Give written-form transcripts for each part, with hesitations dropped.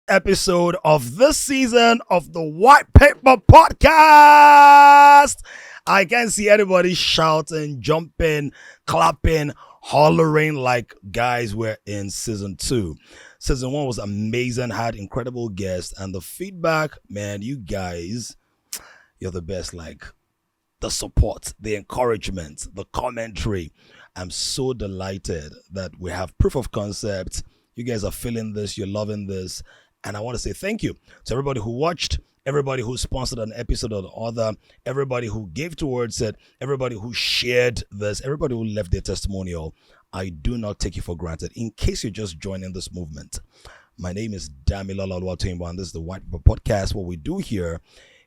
episode of this season of the White Paper Podcast. I can see anybody shouting, jumping, clapping, hollering like guys we're in season 2. Season 1 was amazing, had incredible guests, and the feedback, man, you guys, you're the best. Like the support, the encouragement, the commentary. I'm so delighted that we have proof of concept. You guys are feeling this, you're loving this. And I want to say thank you to everybody who watched, everybody who sponsored an episode or the other, everybody who gave towards it, everybody who shared this, everybody who left their testimonial. I do not take you for granted. In case you're just joining this movement, my name is Damilola Oluwatoyinbo, and this is the WhitePaper Podcast. What we do here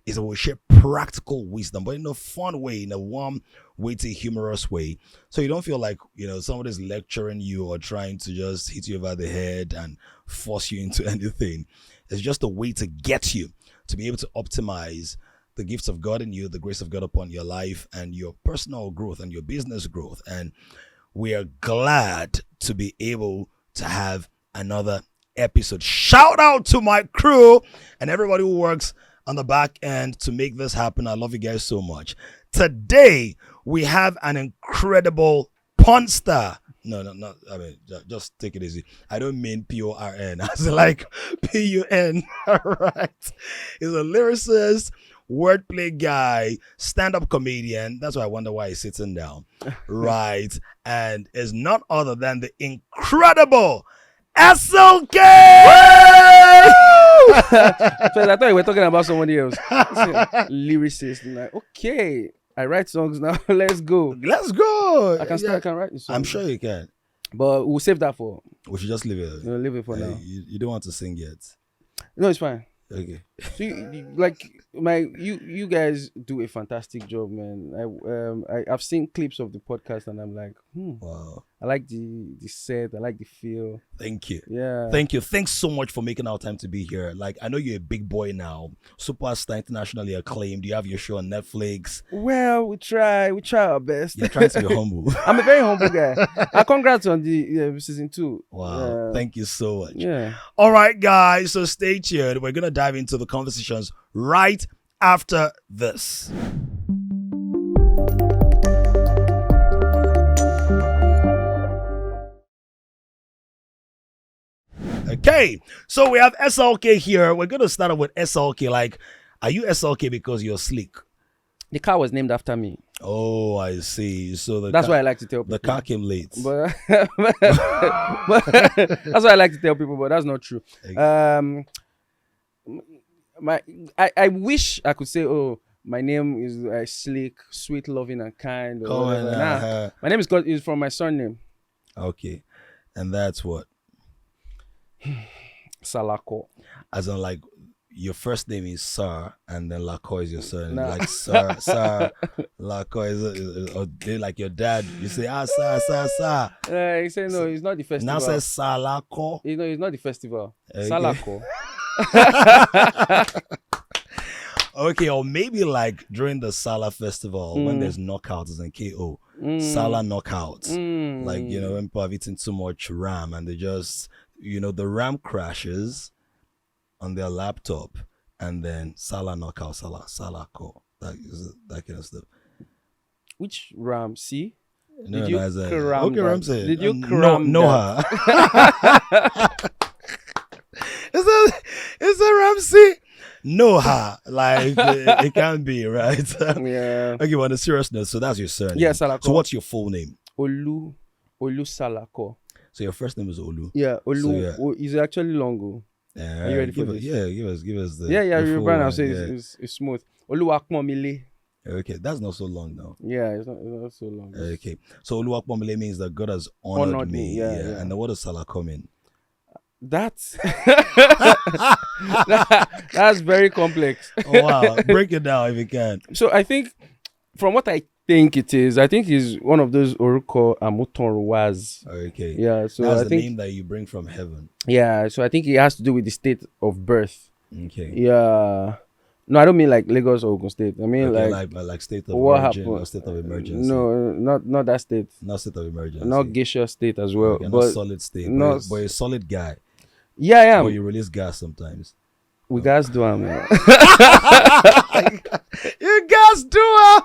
is that we share practical wisdom, but in a fun way, in a warm, witty, humorous way. So you don't feel like, somebody's lecturing you or trying to just hit you over the head and force you into anything. It's just a way to get you to be able to optimize the gifts of God in you, the grace of God upon your life, and your personal growth and your business growth. And we are glad to be able to have another episode. Shout out to my crew and everybody who works on the back end to make this happen. I love you guys so much. Today, we have an incredible porn star. No, just take it easy. I don't mean P-O-R-N. I was like P-U-N. All right. He's a lyricist, wordplay guy, stand-up comedian. That's why I wonder why he's sitting down. Right. And is none other than the incredible S2E1-SLK! So I thought we were talking about somebody else. Lyricist. I'm like, okay, I write songs now. Let's go. I can start. I can write. I'm sure you can. But we'll save that for. We should just leave it. Leave it for now. You don't want to sing yet. No, it's fine. Okay. So you guys do a fantastic job, man. I've seen clips of the podcast and I'm like, wow. I like the set. I like the feel. Thank you. Yeah. Thank you. Thanks so much for making our time to be here. Like, I know you're a big boy now, superstar, internationally acclaimed. You have your show on Netflix. Well, we try our best. You're trying to be humble. I'm a very humble guy. Congrats on the season 2. Wow. Thank you so much. Yeah. All right, guys. So stay tuned. We're going to dive into the conversations right after this. Okay, so we have S2E1-SLK here. We're going to start off with S2E1-SLK. Like, are you S2E1-SLK because you're sleek? The car was named after me. Oh, I see. So that's why I like to tell people. The car came late. But that's why I like to tell people, but that's not true. I wish I could say, my name is sleek, sweet, loving, and kind. My name is from my surname. Okay, and that's what? Salako. As in, like, your first name is Sir, and then Lako is your surname. Nah. Like Sir, Lako is or like your dad. You say Sir. He said no. It's not the festival. Now says Salako. It's not the festival. Okay. Salako. Okay, or maybe like during the Salah festival when there's knockouts in KO. Salah knockouts. Like, when people have eaten too much RAM and they just, the RAM crashes on their laptop and then Salah knockout, Salah call. That kind of stuff. Which RAM? C? No, Did you cram Ramsey. Did you cram Noah? Is a Ramsey? Noah, like it can be, right? Yeah. Okay, well, on a serious note, so that's your surname. Yeah, Salako. So what's your full name? Olu Salako. So your first name is Olu. Yeah, Olu is actually long. Are you ready for this? Yeah, give us the. Yeah, you're right now. So it's smooth. Oluwakpomile. Okay, that's not so long now. Yeah, it's not so long. Okay, so Oluwakpomile means that God has honored me. Yeah. And then what does Salako mean? That's that's very complex. Oh, wow, break it down if you can. So I think, from what I think it is, I think he's one of those Oruko Amutonruwas. Okay. Yeah. So that's I think name that you bring from heaven. Yeah. So I think it has to do with the state of birth. Okay. Yeah. No, I don't mean like Lagos or Ogun State. I mean like state of origin or state of emergency. No, not that state. Not state of emergency. Not Geisha state as well. Okay, but not solid state. But a solid guy. Yeah, I am. But you release gas sometimes. We guys do them. Yeah. You guys do it.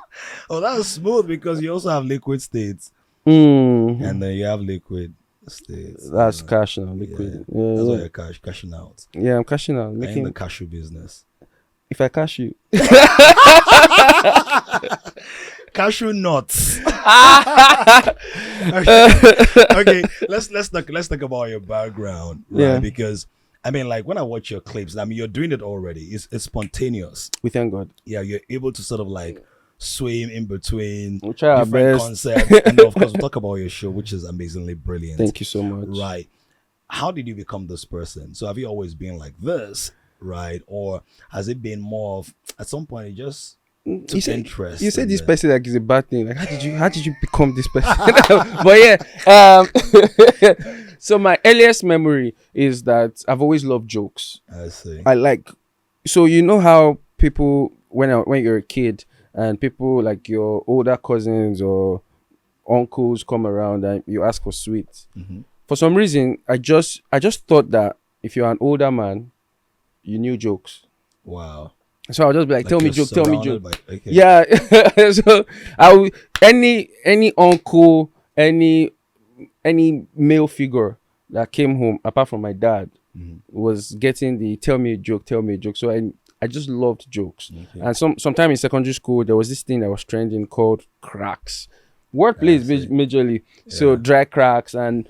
Oh, that's smooth because you also have liquid states. And then you have liquid states. That's cash now, liquid. Yeah. That's why you're cashing out. Yeah, I'm cashing out. Making the cashew business. If I cash you. Cashew nuts. Okay. Let's talk about your background, right? Yeah. Because I mean, like when I watch your clips, I mean, you're doing it already. It's spontaneous. We thank God. Yeah, you're able to sort of like swim in between We'll try our different best. concepts. And of course, we'll talk about your show, which is amazingly brilliant. Thank you so much. Right. How did you become this person? So have you always been like this, right? Or has it been more of at some point it just took interest? You said this then- person like is a bad thing. Like how did you become this person? But yeah, so my earliest memory is that I've always loved jokes. I see. I like, so you know how people when you're a kid and people like your older cousins or uncles come around and you ask for sweets. Mhm. For some reason, I just thought that if you're an older man, you knew jokes. Wow. So I'll just be like, tell me you're joke, tell me surrounded joke. by- okay. Yeah. So I would any uncle, any male figure that came home apart from my dad Mhm. was getting the tell me a joke. So I just loved jokes. Okay. And sometime in secondary school there was this thing that was trending called cracks. Wordplay is I see. majorly. So Yeah. dry cracks, and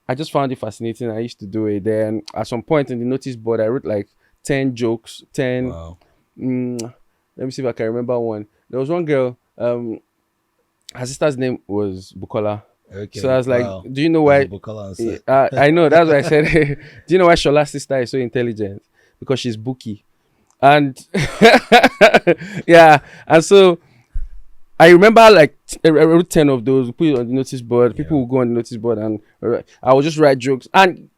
I just found it fascinating. I used to do it. Then at some point in the notice board I wrote like 10 jokes, 10 Wow. let me see if I can remember one. There was one girl, her sister's name was Bukola. Okay. So I was like, wow. do you know why? Bukola and set. I know, that's why I said, do you know why Shola's sister is so intelligent? Because she's bookie. And yeah, and so I remember like I wrote 10 of those, put it on the notice board. People would go on the notice board and I would just write jokes. And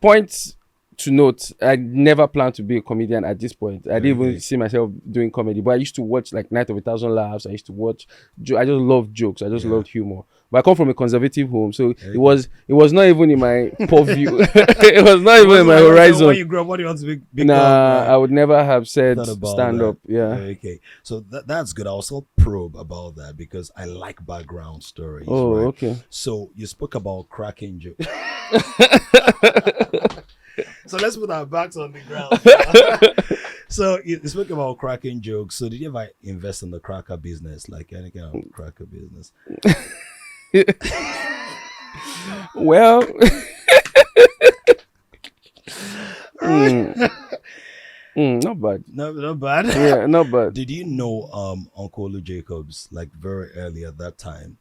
points to note, I never planned to be a comedian at this point. I didn't even see myself doing comedy, but I used to watch like Night of 1,000 Laughs. I used to watch, I just loved jokes. I just loved humor. But I come from a conservative home, so it was not even in my purview. It was not even in my horizon. When you grow up, what do you want to become? Nah, I would never have said Thought about stand that. up. Yeah. Okay. So that's good. I'll also probe about that because I like background stories. Oh, right? okay. So you spoke about cracking jokes. So let's put our backs on the ground. So you spoke about cracking jokes. So did you ever invest in the cracker business, like any kind of cracker business? Well, not bad. No, not bad. Yeah, not bad. Did you know Uncle Lou Jacobs like very early at that time?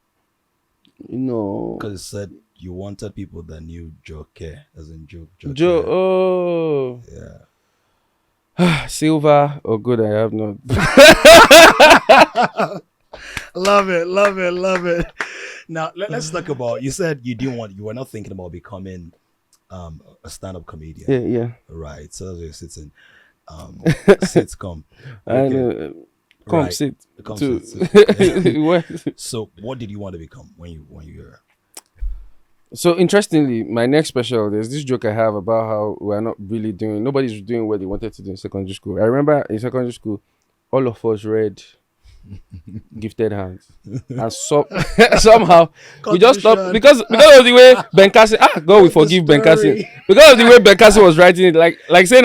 No. Because it said you wanted people that knew 𝐂𝐍𝐿, as in joke. Joe. Oh. Yeah. Silver or good, I have not. Love it. Now let's talk about. You said you were not thinking about becoming a stand-up comedian, Yeah. right? So that's where you're sitting. Sitcom. And come Right. sit. Come to- sit. What? So what did you want to become when you were? So interestingly, my next special, there's this joke I have about how nobody's doing what they wanted to do in secondary school. I remember in secondary school, all of us read Gifted Hands, and somehow we just stopped because of the way Ben Cassie, God will forgive Ben Cassie, because of the way Ben Cassie was writing it, like saying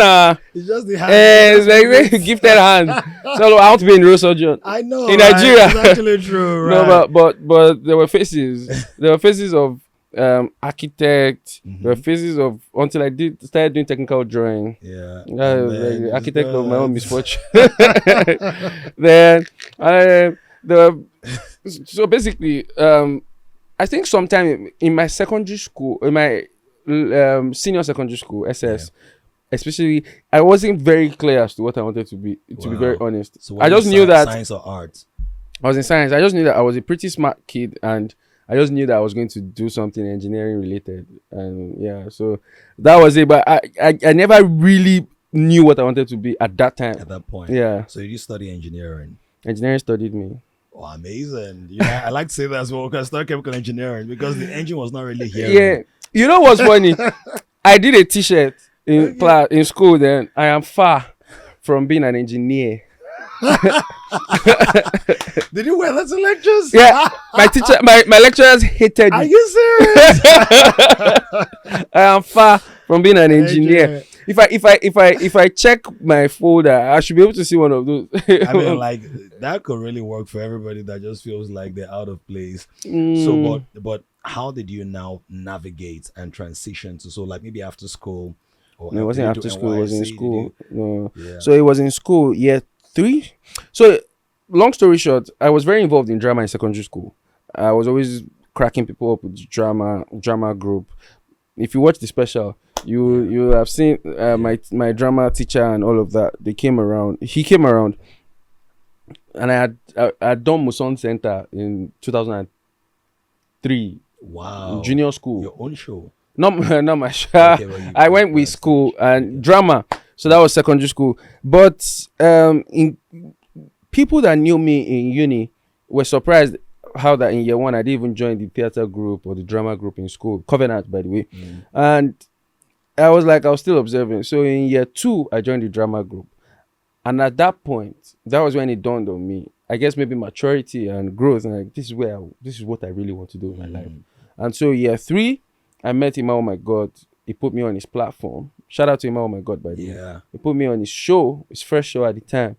It's just the hand. it's like Gifted Hands. So I want to be in neurosurgeon. I know. In right? Nigeria. It's actually true, right? No, but there were faces. There were faces of architect. There were faces of until I started doing technical drawing. Yeah. Like And the then architect of my own misfortune. So basically, I think sometime in my secondary school, in my senior secondary school, SS, especially, I wasn't very clear as to what I wanted to be. To be very honest, So I just knew that science or art. I was in science. I just knew that I was a pretty smart kid, and I just knew that I was going to do something engineering related. And yeah, so that was it. But I never really knew what I wanted to be at that time. At that point. Yeah. So you study engineering. Engineering studied me. Oh, amazing. Yeah, I like to say that as well because I started chemical engineering because the engine was not really here. Yeah. You know what's funny? I did a t-shirt in class in school, then I am far from being an engineer. Did you wear that to lectures? Yeah, my lecturers hated Are me. you serious? I am far from being an engineer. If I check my folder, I should be able to see one of those. I mean, like that could really work for everybody that just feels like they're out of place. So, but how did you now navigate and transition to like maybe after school? Or No, it wasn't did you after do school. It was in NYSC? school. No. Yeah. So it was in school, year 3. So, long story short, I was very involved in drama in secondary school. I was always cracking people up with drama group. If you watch the special, you have seen my drama teacher and all of that. They came around. He came around, and I had done Muson Center in 2003. Wow. Junior school. Your own show. Not my show. Okay, well, I went with school and drama. So that was secondary school. But in people that knew me in uni were surprised how that in year 1 I didn't even join the theater group or the drama group in school. Covenant, by the way. And I was still observing. So in year 2, I joined the drama group. And at that point, that was when it dawned on me. I guess maybe maturity and growth. And like, this is what I really want to do in my life. And so year 3, I met him. Oh my God. He put me on his platform. Shout out to him. Oh my God, by the way. He put me on his show, his first show at the time.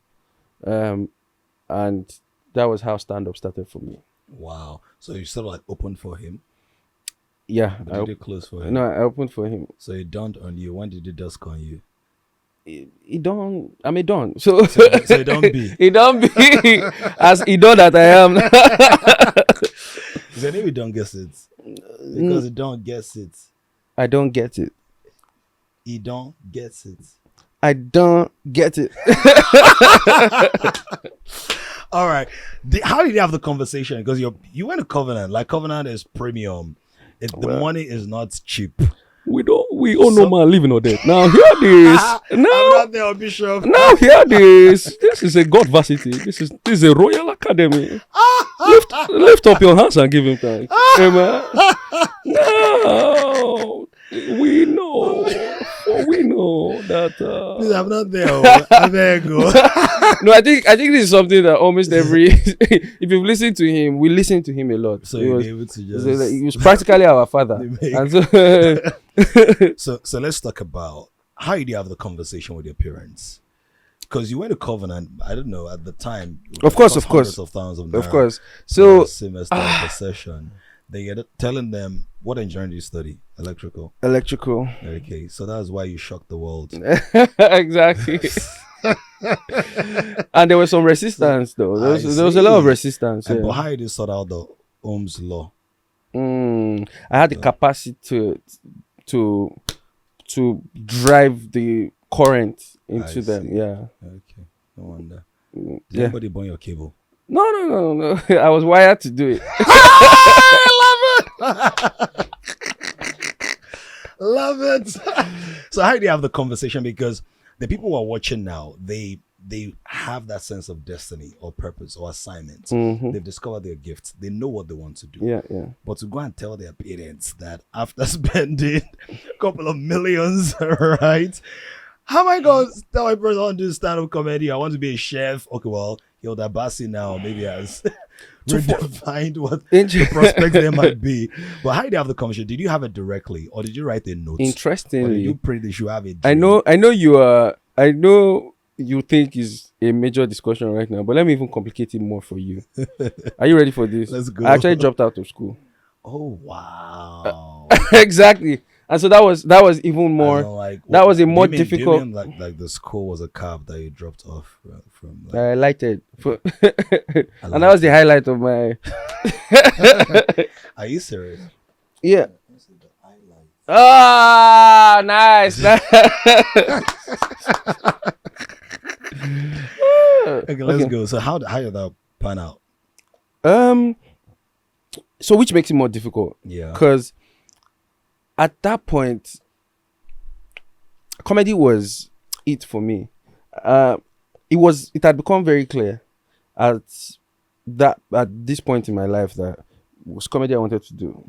And that was how stand-up started for me. Wow. So you sort of like opened for him? Yeah. But you did close for him? No, I opened for him. So it dawned on you. When did it dusk on you? It don't. I'm a don. So it don't be. It don't be as it don that I am. Because I know we don't guess it. Because it don't guess it. I don't get it. He don't get it. I don't get it. All right. How did you have the conversation? Because you went to Covenant. Like Covenant is premium. The money is not cheap. We all know man living or dead. Now hear this. I'm not there, Bishop. Now hear this. This is a God varsity. This is a royal academy. Lift up your hands and give him thanks. Amen. Now we know that. Please, I'm not there. I'm there. Go. No, I think this is something that almost every if you've listened to him, we listen to him a lot. So you're able to just he was practically our father. And so let's talk about how did you have the conversation with your parents? Because you went to Covenant, I don't know, at the time. Of course. Of course. So semester per session. Then you're telling them, what engineering do you study? Electrical. Okay, so that's why you shocked the world. Exactly. And there was some resistance though. There was a lot of resistance. But how did you sort out the Ohm's law? I had the capacity to drive the current into them. Yeah. Okay. No wonder. Did anybody burn your cable? No. I was wired to do it. I love it. Love it. So how do you have the conversation? Because the people who are watching now, they have that sense of destiny or purpose or assignment. They've discovered their gifts. They know what they want to do. Yeah. But to go and tell their parents that after spending a couple of millions, right? How am I going to tell my person I want to do stand-up comedy? I want to be a chef. Okay, well, Hilda Bassi now maybe has redefined what the prospects there might be. But how did you have the conversation? Did you have it directly or did you write the notes? Interestingly. Or did you pray that you have it? I know you are. I know you think is a major discussion right now, but let me even complicate it more for you. Are you ready for this? Let's go. I actually dropped out of school. Oh, wow. Exactly. And so that was even more. That was a more difficult. Do you mean like the school was a cab that you dropped off from? I liked it, and that was the highlight of my. Are you serious? Yeah. Ah, nice. Okay, let's go. So how did that pan out? So which makes it more difficult? Yeah. Because at that point, comedy was it for me. It had become very clear at this point in my life that it was comedy I wanted to do.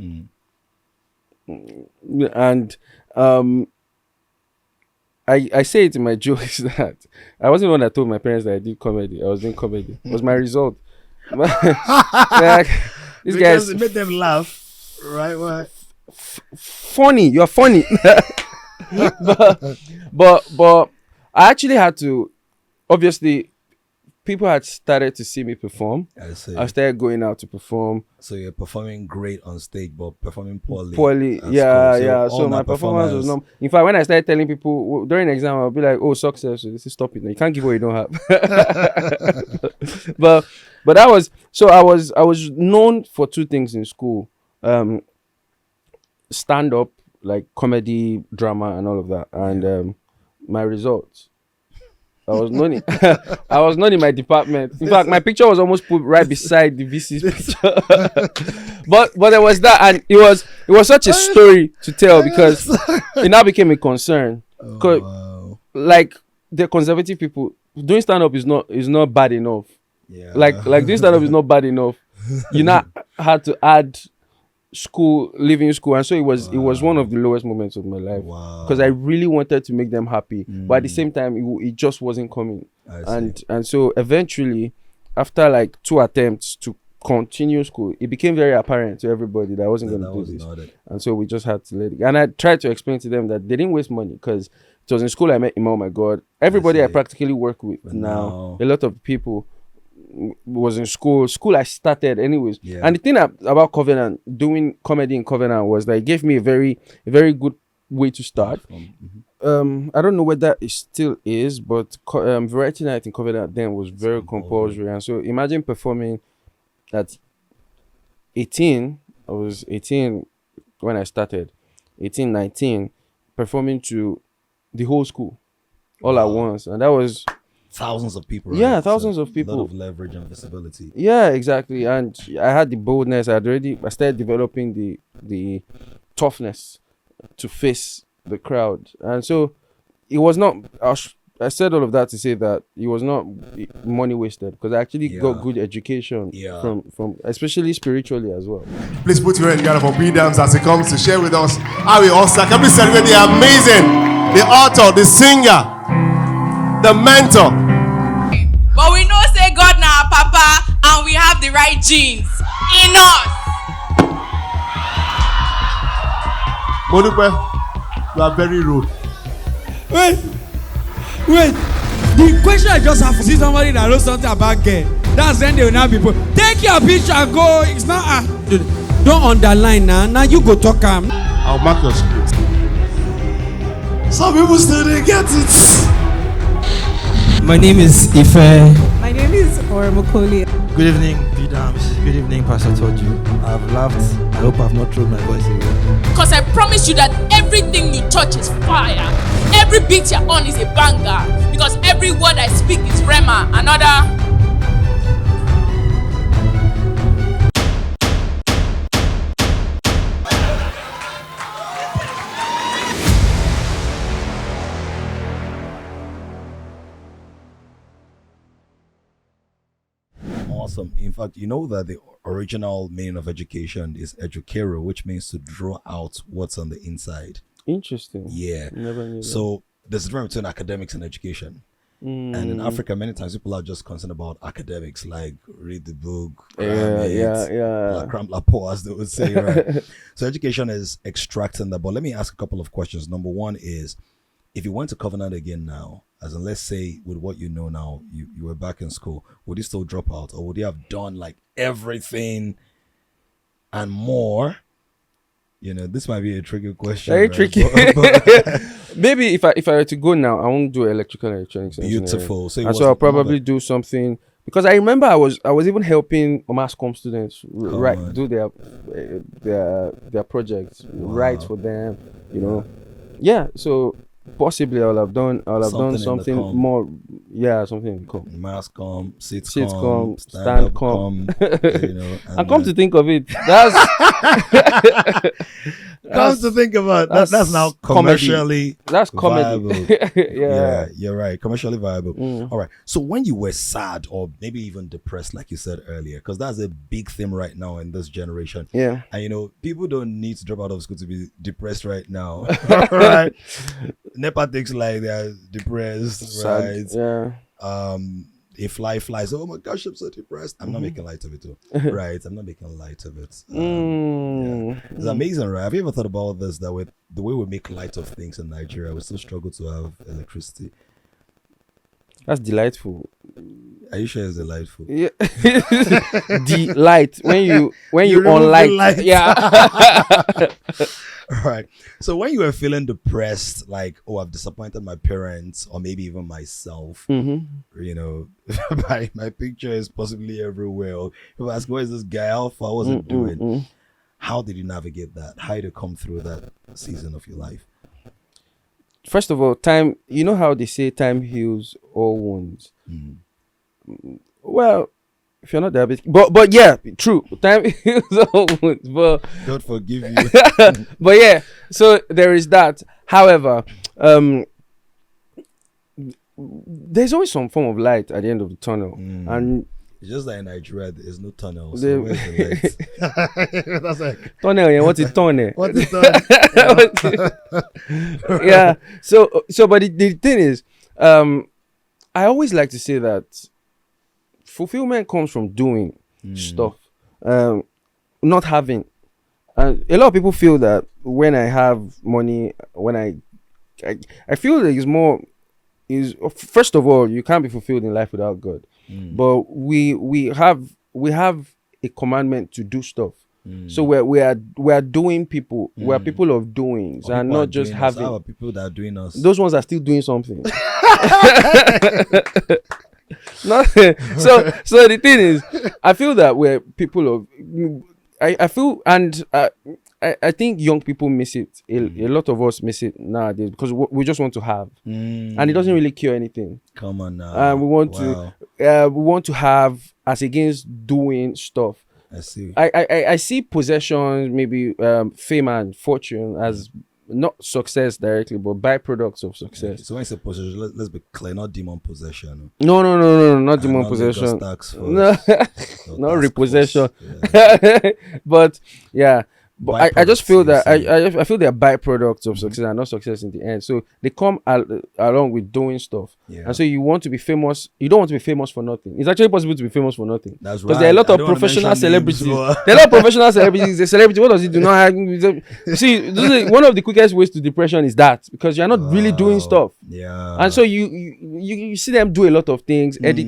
And I say it in my jokes that I wasn't the one that told my parents that I did comedy. I was doing comedy. It was my result. Like, these Because guys it made them laugh, right? What? funny. You're funny. but I actually had to. Obviously, people had started to see me perform. I see. I started going out to perform. So you're performing great on stage, but performing poorly. Poorly, at yeah, school. yeah. all So my that performance was not. In fact, when I started telling people during the exam, I'll be like, "Oh, success! So this is stop it. Now. You can't give what you don't have." but that was so. I was known for two things in school: stand up, like comedy, drama, and all of that, and my results. I was known in, I was known in my department. In fact, my picture was almost put right beside the VC's picture. but there was that, and it was such a story to tell because it now became a concern. Cause like the conservative people doing stand up is not bad enough. Yeah. Like doing stand up is not bad enough. You now had to add leaving school, and so it was one of the lowest moments of my life because I really wanted to make them happy, but at the same time it just wasn't coming. And so eventually, after like 2 attempts to continue school, it became very apparent to everybody that I wasn't going to do this, and so we just had to let it. And I tried to explain to them that they didn't waste money because it was in school I met him. Oh my God, everybody I practically work with now, a lot of people was in school I started anyways. And the thing about Covenant, doing comedy in Covenant, was that it gave me a very good way to start. I don't know whether it still is, but variety night in Covenant then was very compulsory. And so imagine performing at 18. I was 18 when I started, 18, 19, performing to the whole school all at once, and that was thousands of people, right? Yeah, thousands of people. A lot of leverage and visibility. Yeah, exactly. And I had the boldness. I started developing the toughness to face the crowd. And so it was not, I said all of that to say that it was not money wasted because I actually got good education from especially spiritually as well. Please put your hand together for B-Dams as he comes to share with us how we all start. Can we celebrate the amazing, the author, the singer, the mentor. But we know say God now papa and we have the right genes in us. Modupe, you are very rude. Wait. The question I just have to see somebody that knows something about girl. That's when they will now be take your picture and go. It's not don't underline now. Now you go talk I'll mark your script. Some people still didn't get it. My name is Ife. My name is Oromokoli. Good evening, B-Dams. Good evening, Pastor Toju. I've laughed. I hope I've not thrown my voice away. Because I promise you that everything you touch is fire. Every beat you're on is a banger. Because every word I speak is Rema. Another. Awesome. In fact, you know that the original meaning of education is educare, which means to draw out what's on the inside. Interesting. Yeah. Never knew that. So there's a difference between academics and education. And in Africa, many times people are just concerned about academics, like read the book, cram la po, as they would say, right? So education is extracting that. But let me ask a couple of questions. Number one is, if you went to Covenant again now, as in let's say with what you know now, you were back in school, would you still drop out, or would you have done like everything and more? You know, this might be a tricky question. Very right? tricky. Maybe if I were to go now, I won't do electrical and electronics. Beautiful. So I'll probably do something, because I remember I was even helping mass comm students do their projects, write for them, you know. Yeah, so possibly I'll have done something more. Yeah, something in com. Mass comm, sitcom, stand com, you know, and come to think of it, that's Come to think about that, that's now comedy. commercially That's comedy. viable. Yeah. You're right. Commercially viable. Mm. All right. So when you were sad or maybe even depressed, like you said earlier, because that's a big theme right now in this generation. Yeah. And you know, people don't need to drop out of school to be depressed right now. Right? NEPA takes like they're depressed, right? Yeah. A fly flies. Oh my gosh, I'm so depressed. I'm not making light of it, though. Right? I'm not making light of it. Yeah. It's amazing, right? Have you ever thought about this? That with the way we make light of things in Nigeria, we still struggle to have electricity. That's delightful. Are you sure it's delightful? Yeah. Delight when you remove on the light. light. Yeah. Right. So when you were feeling depressed, like, oh, I've disappointed my parents or maybe even myself, you know, my picture is possibly everywhere. Or people ask, where is this guy? How far was it doing? How did you navigate that? How did you come through that season of your life? First of all, time. You know how they say time heals all wounds. Well, if you're not diabetic, but yeah, true. Time heals all wounds. But God forgive you. but yeah, so there is that. However, there's always some form of light at the end of the tunnel, and It's just like in Nigeria, there's no tunnel. The- So where's the light? That's like, tunnel. Yeah, what's it tunnel? what is that? Yeah. So, but the thing is, I always like to say that fulfillment comes from doing stuff, not having. And a lot of people feel that when I have money, when I feel that it's more is first of all, you can't be fulfilled in life without God. But we have a commandment to do stuff. So we are doing people. We are people of doings, Or and people are not just doing us. having. How are people that are doing us? Those ones are still doing something. So the thing is, I feel that we're people of. I feel, and I think young people miss it. A lot of us miss it nowadays because we just want to have, and it doesn't really cure anything. Come on now. We want to have as against doing stuff. I see. I see possessions, maybe fame and fortune as not success directly, but byproducts of success. So when you say possession, let's be clear, not demon possession. No, not And demon not possession. Lagos tax No, force, not task repossession. force. Yeah. But yeah, but I just Byproducts, feel that yes, I feel they're byproducts of success and not success in the end. So they come along with doing stuff. Yeah. And so you want to be famous. You don't want to be famous for nothing. It's actually possible to be famous for nothing. That's Because there are a right. lot I of don't wanna professional mention celebrities. names, but- There are a lot of professional celebrities. A celebrity, what does he do? Not have, see, this is one of the quickest ways to depression is that because you're not really doing stuff. Yeah. And so you see them do a lot of things, edit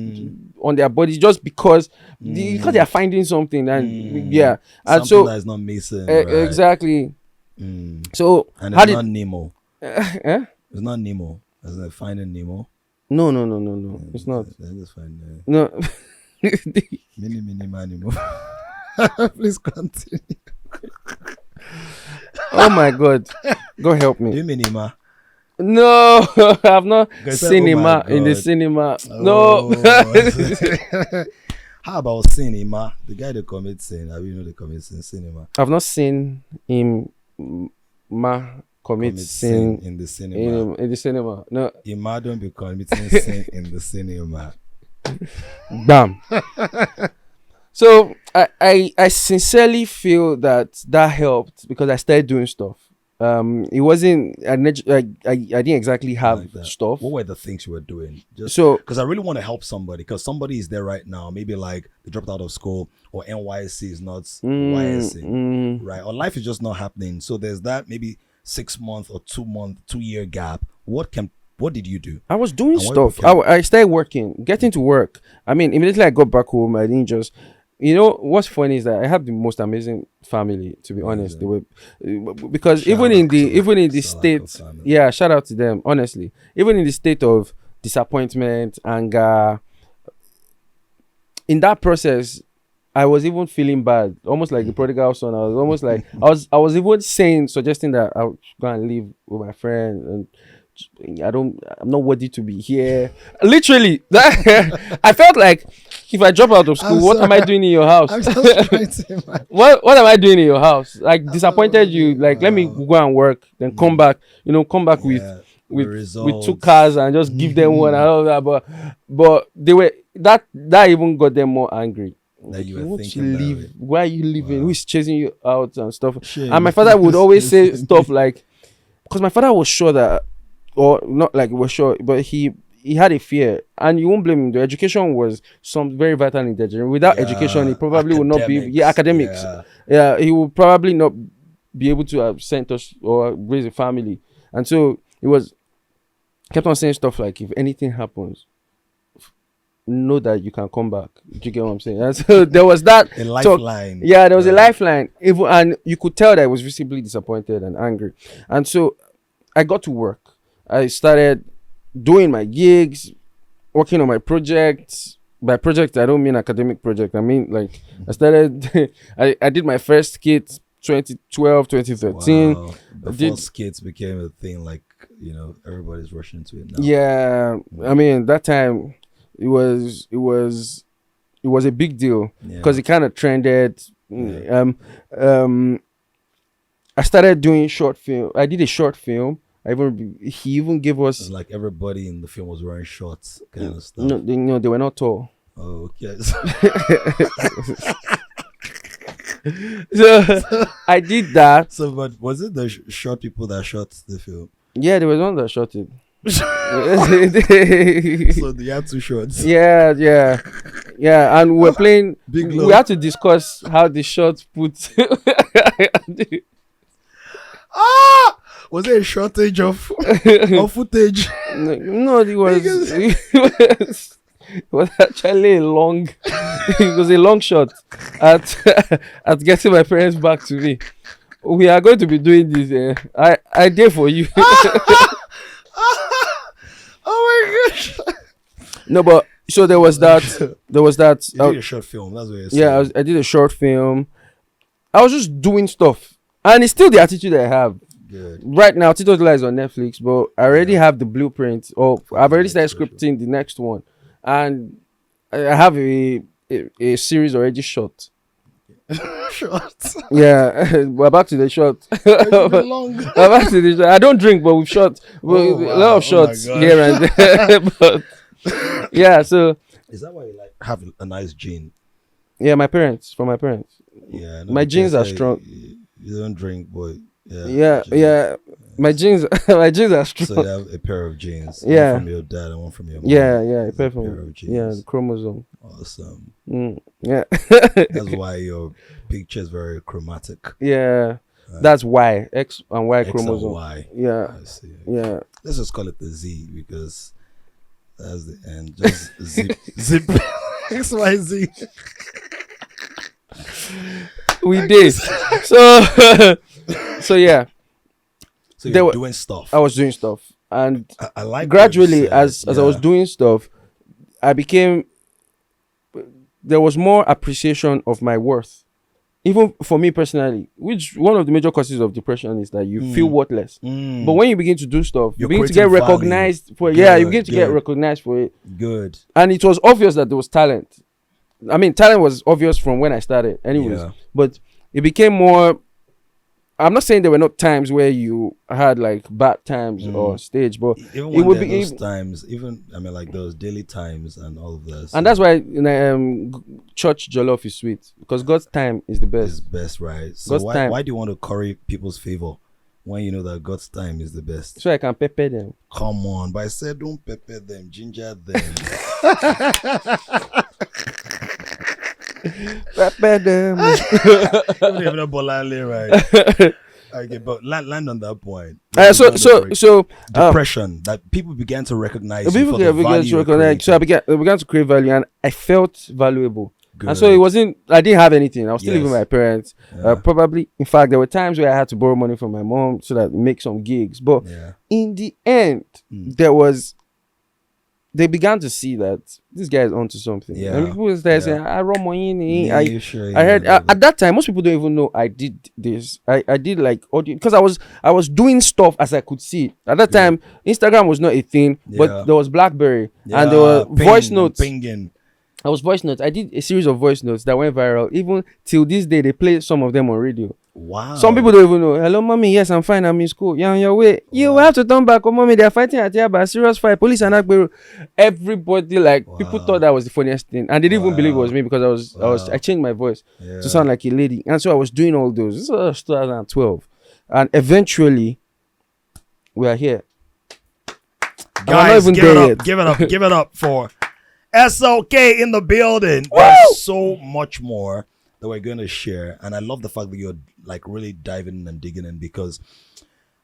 on their body just because they are finding something, and yeah, and something so that is not missing. exactly. So And how it's did not Nemo. eh? It's not Nemo. It's like Finding Nemo. No, it's not. Let's just find No. mini man Nemo. Please continue. Oh my God, God help Do me. you mean Nima? No, I've not Guys said, cinema "Oh my in the God." cinema. Oh. No. How about cinema? The guy that commits sin. Have you know they commit sin? Cinema. I've not seen him commit sin in the cinema. in the cinema. No, Ima don't be committing sin in the cinema. bam. So I sincerely feel that helped because I started doing stuff. It wasn't I didn't exactly have Like that. stuff. What were the things you were doing? Just So because I really want to help somebody, because somebody is there right now, maybe like they dropped out of school or NYC is not YSC, right? Or life is just not happening. So there's that maybe 6 month or 2 year gap. What did you do? I was doing And what stuff. I started working, getting to work. I mean, immediately I got back home, I didn't just. You know what's funny is that I have the most amazing family. To be honest, they were because Shout even out in to the Salako state, family. yeah, shout out to them. Honestly, even in the state of disappointment, anger, in that process, I was even feeling bad, almost like the prodigal son. I was almost like I was even suggesting that I'll go and live with my friend and. I'm not worthy to be here. Literally, I felt like if I drop out of school, I'm what am I sorry. doing in your house? I'm just trying to imagine. What am I doing in your house? Like disappointed you? Like let me go and work, then come back. Come back Yeah, with results. 2 cars and just give them one and all that. But they were that even got them more angry. That you were Won't thinking you that leave? way. Why are you leaving? Wow. Who's chasing you out and stuff? Shame. And my father would always say stuff like, because my father was sure that, or not like was sure, but he had a fear, and you won't blame him. The education was some very vital in the generation. Without education, he probably would not be academics. Yeah, he would probably not be able to have sent us or raise a family. And so it was kept on saying stuff like, if anything happens, know that you can come back. Do you get what I'm saying? And so there was that A lifeline. Yeah, there was a lifeline. And you could tell that I was visibly disappointed and angry. And so I got to work. I started doing my gigs, working on my projects. By project, I don't mean academic project. I mean, like, I started, I did my first skit 2012, 2013. Wow. Before skits became a thing, like, everybody's rushing to it now. Yeah, I mean, that time, it was a big deal because it kind of trended. I started doing short film. I did a short film. He even gave us, It's like everybody in the film was wearing shorts kind of stuff. no, they were not tall. Oh, okay. So I did that. So, but was it the short people that shot the film? Yeah, there was one that shot it. So they had 2 shorts. Yeah, and we were playing. Big We love. had to discuss how the shot put. Was there a shortage of footage? No, it was actually a long. It was a long shot at getting my parents back to me. We are going to be doing this. I did for you. Oh my gosh. No, but so there was that. You did a short film. That's what you're saying. Yeah, I did a short film. I was just doing stuff, and it's still the attitude I have. Good. Right now, Tito's Lies on Netflix, but I already have the blueprint. Or I've already started scripting the next one, and I have a series already shot. Short. Yeah, we're back to the shot. Long. We're back to the shot. I don't drink, but we've shot a lot of shots here and there. But yeah, so Is that why you like have a nice gene? yeah, my parents. Yeah. My genes are strong. You don't drink, boy. Yeah. My genes are strong. So you have a pair of genes. Yeah. One from your dad and one from your mom. Yeah, A pair perfect. of genes. Yeah, the chromosome. Awesome. Yeah. That's why your picture is very chromatic. Yeah. That's Y, X and Y X chromosome. and Y. Yeah. I see. Yeah. Let's just call it the Z because that's the end. Just zip. X, Y, Z. We did. So yeah. So They you're were- doing stuff. I was doing stuff. And I like what you gradually said. as I was doing stuff, there was more appreciation of my worth. Even for me personally, which one of the major causes of depression is that you feel worthless. But when you begin to do stuff, you You're begin to get creating value. recognized for it. Good, Yeah, you begin to get good. recognized for it. Good. And it was obvious that there was talent. I mean, talent was obvious from when I started anyways. Yeah. But it became more, I'm not saying there were not times where you had like bad times or stage, but Even it when would there are be those times, like those daily times and all of this. and that's why church jollof is sweet, because God's time is the is best. best, right? So God's time. why do you want to curry people's favor when you know that God's time is the best? So I can pepper them. Come on, but I said don't pepper them, ginger them. Pepper them. You don't even know Bolale, right? Okay, but land on that point. So Depression that people began to recognize you people for the began value to you recognize. So I began to create value, and I felt valuable. And so it wasn't. I didn't have anything. I was still living with my parents. Probably, in fact, there were times where I had to borrow money from my mom so that make some gigs. But in the end, they began to see that this guy is onto something. Yeah. And people started saying, "I run money in it." Yeah, you sure, I heard yeah. at that time, most people don't even know I did this. I did like audio because I was doing stuff as I could see. At that time, Instagram was not a thing, but there was BlackBerry and there were voice notes. Pinging. I was voice notes. I did a series of voice notes that went viral. Even till this day, they play some of them on radio. Wow. Some people don't even know. Hello, mommy. Yes, I'm fine. I'm in school. You're on your way. You have to turn back. Oh, mommy, they're fighting at Yaba. Serious fight. Police and Akberu. Everybody, like, people thought that was the funniest thing. And they didn't even believe it was me because I changed my voice to sound like a lady. And so I was doing all those. This was 2012. And eventually, we are here. Guys, give it up for SLK in the building. There's so much more that we're going to share, and I love the fact that you're like really diving in and digging in, because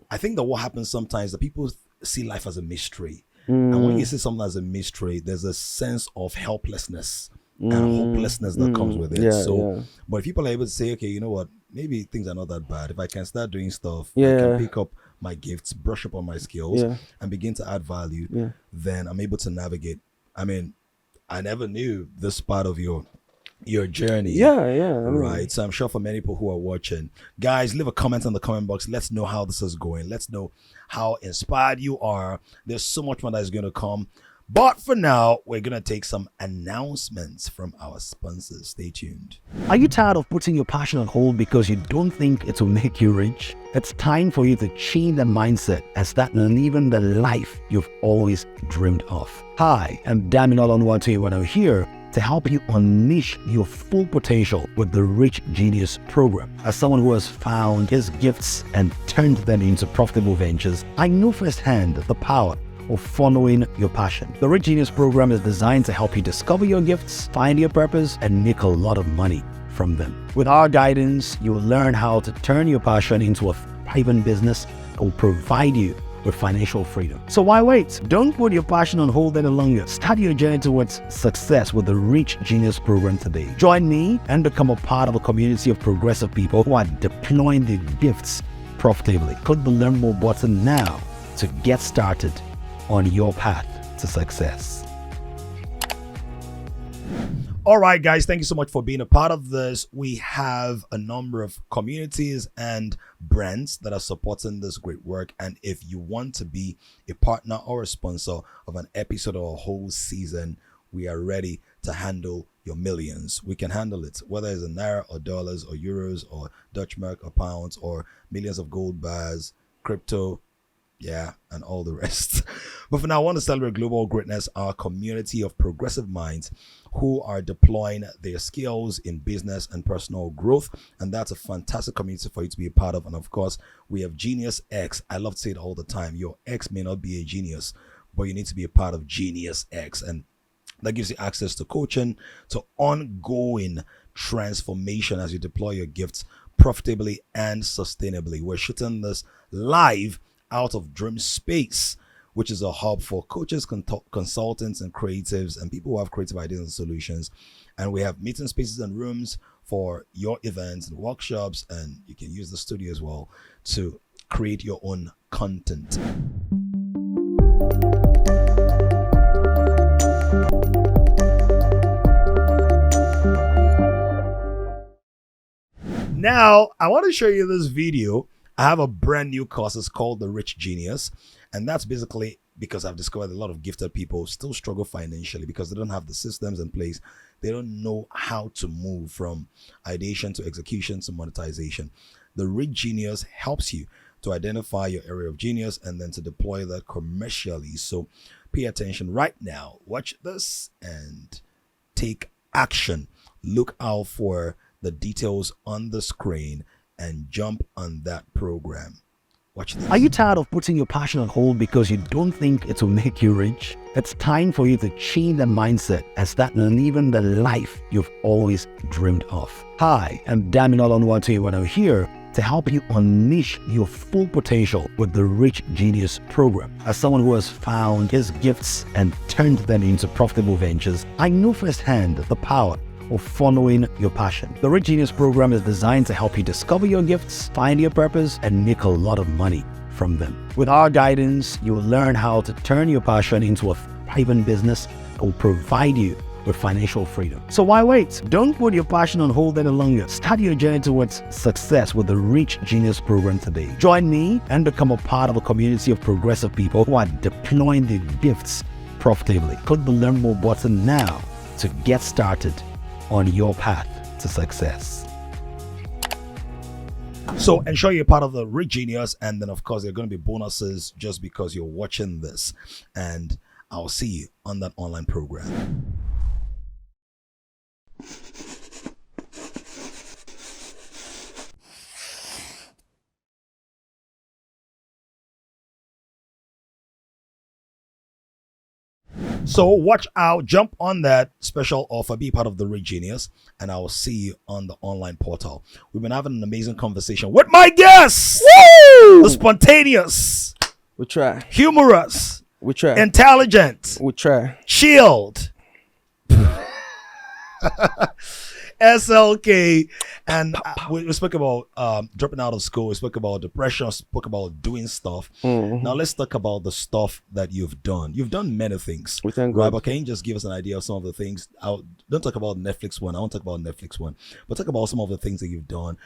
I think that what happens sometimes that people see life as a mystery, and when you see something as a mystery, there's a sense of helplessness and hopelessness that comes with it. But if people are able to say, okay, you know what, maybe things are not that bad. If I can start doing stuff, I can pick up my gifts, brush up on my skills, and begin to add value, then I'm able to navigate. I mean, I never knew this part of your journey. Right. So I'm sure for many people who are watching, guys, leave a comment in the comment box. Let's know how this is going. Let's know how inspired you are. There's so much more that is going to come. But for now, we're going to take some announcements from our sponsors. Stay tuned. Are you tired of putting your passion on hold because you don't think it will make you rich? It's time for you to change that mindset and start living the life you've always dreamed of. Hi, I'm Damilola Oluwatoyinbo, and I'm here to help you unleash your full potential with the Rich Genius program. As someone who has found his gifts and turned them into profitable ventures, I know firsthand the power of following your passion. The Rich Genius program is designed to help you discover your gifts, find your purpose, and make a lot of money from them. With our guidance, you will learn how to turn your passion into a thriving business that will provide you with financial freedom. So why wait? Don't put your passion on hold any longer. Start your journey towards success with the Rich Genius program today. Join me and become a part of a community of progressive people who are deploying their gifts profitably. Click the Learn More button now to get started on your path to success. All right, guys, thank you so much for being a part of this. We have a number of communities and brands that are supporting this great work. And if you want to be a partner or a sponsor of an episode or a whole season, we are ready to handle your millions. We can handle it, whether it's in Naira or dollars or euros or Dutch mark or pounds or millions of gold bars, crypto, and all the rest. But for now, I want to celebrate global greatness, our community of progressive minds who are deploying their skills in business and personal growth. And that's a fantastic community for you to be a part of. And of course, we have Genius X. I love to say it all the time. Your X may not be a genius, but you need to be a part of Genius X. And that gives you access to coaching, to ongoing transformation as you deploy your gifts profitably and sustainably. We're shooting this live out of Dream Space, which is a hub for coaches, consultants, and creatives, and people who have creative ideas and solutions. And we have meeting spaces and rooms for your events and workshops, and you can use the studio as well to create your own content. Now, I want to show you this video. I have a brand new course. It's called The Rich Genius. And that's basically because I've discovered a lot of gifted people still struggle financially because they don't have the systems in place. They don't know how to move from ideation to execution to monetization. The Rich Genius helps you to identify your area of genius and then to deploy that commercially. So pay attention right now. Watch this and take action. Look out for the details on the screen and jump on that program. Watch this. Are you tired of putting your passion on hold because you don't think it will make you rich? It's time for you to change that mindset and start living the life you've always dreamed of. Hi, I'm Damilola Oluwatoyinbo, and I'm here to help you unleash your full potential with the Rich Genius program. As someone who has found his gifts and turned them into profitable ventures, I know firsthand the power of following your passion. The Rich Genius program is designed to help you discover your gifts, find your purpose, and make a lot of money from them. With our guidance, you will learn how to turn your passion into a thriving business that will provide you with financial freedom. So why wait? Don't put your passion on hold any longer. Start your journey towards success with the Rich Genius program today. Join me and become a part of a community of progressive people who are deploying their gifts profitably. Click the Learn More button now to get started on your path to success. So ensure you're part of the Rich Genius, and then of course there are going to be bonuses just because you're watching this. And I'll see you on that online program. So watch out, jump on that special offer, be part of the Rich Genius, and I will see you on the online portal. We've been having an amazing conversation with my guests. Woo! The spontaneous, We try. humorous, We try. intelligent, We try. chilled, SLK, and we spoke about dropping out of school. We spoke about depression. Spoke about doing stuff. Now let's talk about the stuff that you've done. You've done many things, We thank right? God. But can you just give us an idea of some of the things? Don't talk about Netflix one. I won't talk about Netflix one, but talk about some of the things that you've done.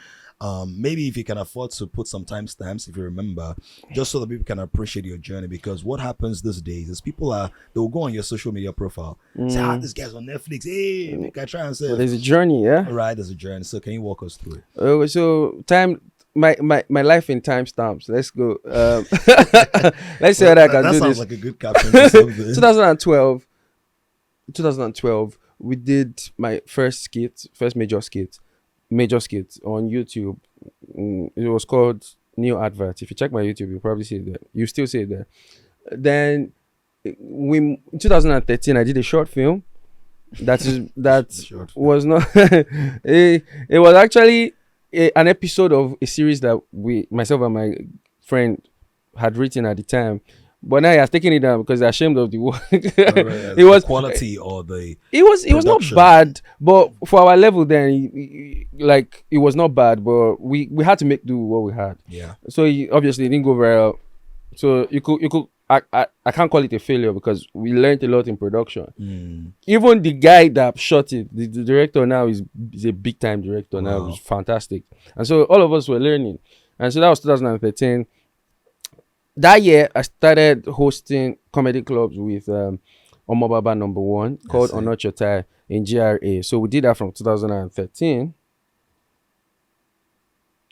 Maybe if you can afford to put some timestamps, if you remember, just so that people can appreciate your journey. Because what happens these days is they'll go on your social media profile, say, this guy's on Netflix. Hey, make I try and say, But there's a journey, yeah. all right, there's a journey. So can you walk us through it? So my life in timestamps. Let's go. Let's see how I can that do sounds this. like a good caption for something. 2012, we did my first major skit on YouTube. It was called New Advert. If you check my YouTube, you'll probably see it there. You still see it there. Then in 2013, I did a short film. That Short film. was not. it was actually an episode of a series that myself and my friend had written at the time. But now he has taken it down because they're ashamed of the work. It was quality or the it was not production. bad, but for our level then, it was not bad. But we had to make do with what we had. yeah. So obviously it didn't go very well. So you could I can't call it a failure because we learned a lot in production. Even the guy that shot it, the director now is a big time director now. It was fantastic, and so all of us were learning. And so that was 2013. That year, I started hosting comedy clubs with Omobaba number 1 called Onochotai in GRA. So we did that from 2013.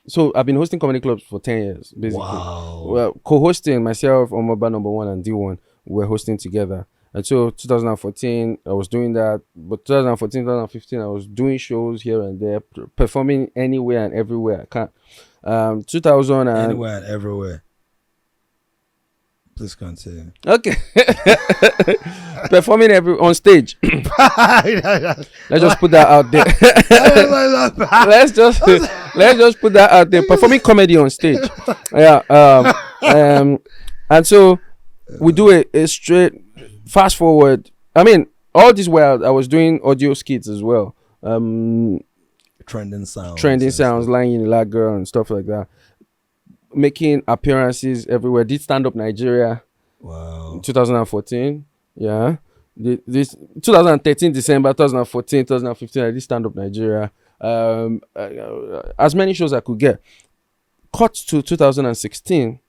So I've been hosting comedy clubs for 10 years, basically. Wow. Well, co-hosting myself, Omobaba number 1 and D1, we're hosting together. And so 2014, I was doing that. But 2014, 2015, I was doing shows here and there, performing anywhere and everywhere I can. 2000 and Anywhere and everywhere. Please continue. okay. Performing on stage. Let's just put that out there. let's just put that out there. Performing comedy on stage. Yeah. And so we do a straight fast forward. I mean, all this while I was doing audio skits as well. Trending Sounds, Lying in La Girl and stuff like that. Making appearances everywhere. Did Stand Up Nigeria. Wow. 2014. Yeah. This 2013 December, 2014, 2015. I did Stand Up Nigeria. As many shows I could get. Cut to 2016.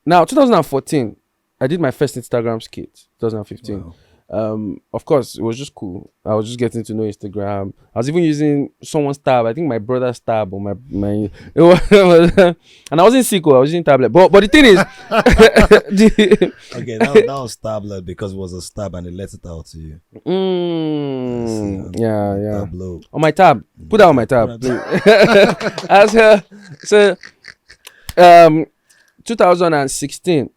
Now 2014, I did my first Instagram skit. 2015. Wow. Of course, it was just cool. I was just getting to know Instagram. I was even using someone's tab. I think my brother's tab or my it was, and I wasn't Sequel. I was using tablet. But the thing is, Okay, that was tablet because it was a stab and it let it out to you. Yeah. Tableau. On my tab. Put that on my tab. So 2016,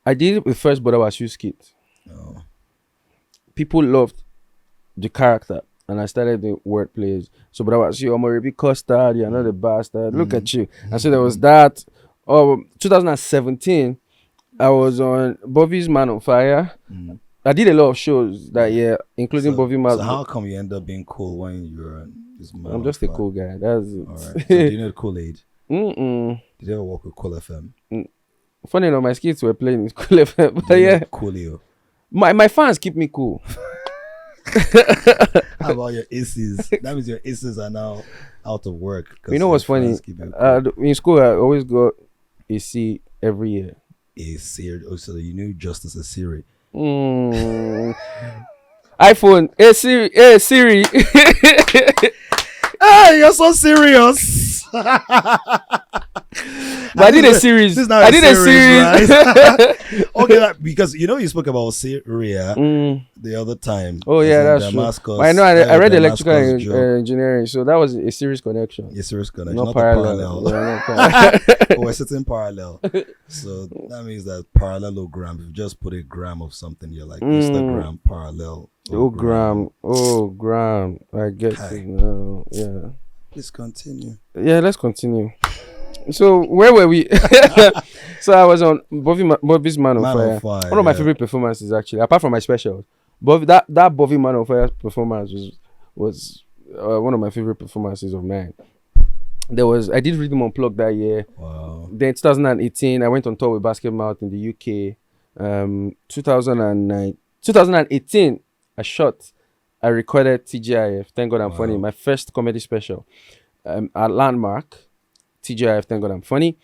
I did the first Bodawasu skit. Oh. People loved the character, and I started the wordplays. So, but I was you, I'm a repeat custard, you're not a bastard. Look at you. And so there was that. 2017, I was on Bobby's Man on Fire. I did a lot of shows that year, including Bobby Man. So how come you end up being cool when you're this man? I'm just a cool guy. That's it. All right. So do you know 𝐂𝐿? Mm-mm. Did you ever work with Cool FM? Funny enough, my skits were playing in Cool FM. But yeah, Coolio. my fans keep me cool. How about your aces? That means your aces are now out of work. You know what's funny? In school, I always got a C every year. A Siri. Oh, so you knew Justice a Siri. I iPhone. Hey Siri. Hey Siri. Hey, you're so serious. But I did a series. This is not I a did a series, series. right? Okay, because you spoke about Syria the other time. Oh yeah, that's Damascus, true. I know. I read electrical Damascus joke. engineering, so that was a series connection. Yeah, serious connection, Not not parallel. the Yeah, parallel. not parallel. But we're sitting parallel, so that means that parallelogram. If you just put a gram of something, you're like Instagram parallel. Oh, gram. I get it now. Yeah. Please continue. Yeah, let's continue. So where were we? So I was on Bobby's Man on Fire. One of my favorite performances, actually, apart from my specials. But that Bobby Man on Fire performance was one of my favorite performances of mine. I did Rhythm Unplugged that year. Wow. Then 2018, I went on tour with Basket Mouth in the UK. 2018, I recorded 𝐇𝐎𝐿, Thank God I'm Funny, my first comedy special. At Landmark, 𝐇𝐎𝐿, Thank God I'm Funny,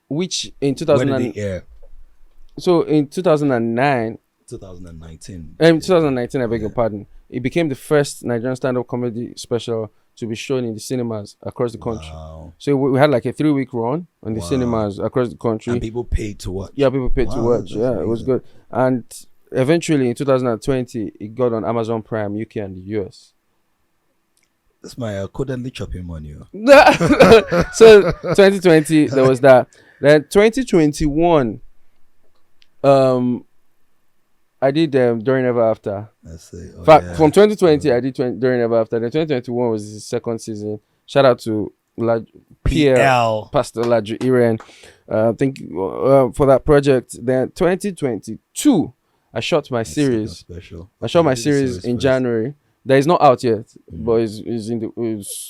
which in 2000. When did it air? So in 2009. 2019. 2019, I beg your pardon. It became the first Nigerian stand-up comedy special to be shown in the cinemas across the country. Wow. So we had like a 3-week run on the cinemas across the country. And people paid to watch. Yeah, people paid to watch. That's Yeah, it was good. And eventually in 2020, it got on Amazon Prime, UK and the US. That's my codedly chopping money. So 2020, there was that. Then 2021, I did During Ever After. Let's see. In fact, from 2020, I did During Ever After. Then 2021 was the second season. Shout out to PL, Pastor Laju Iren. Thank you for that project. Then 2022, I shot my series. Special. I shot my series in January. That is not out yet, but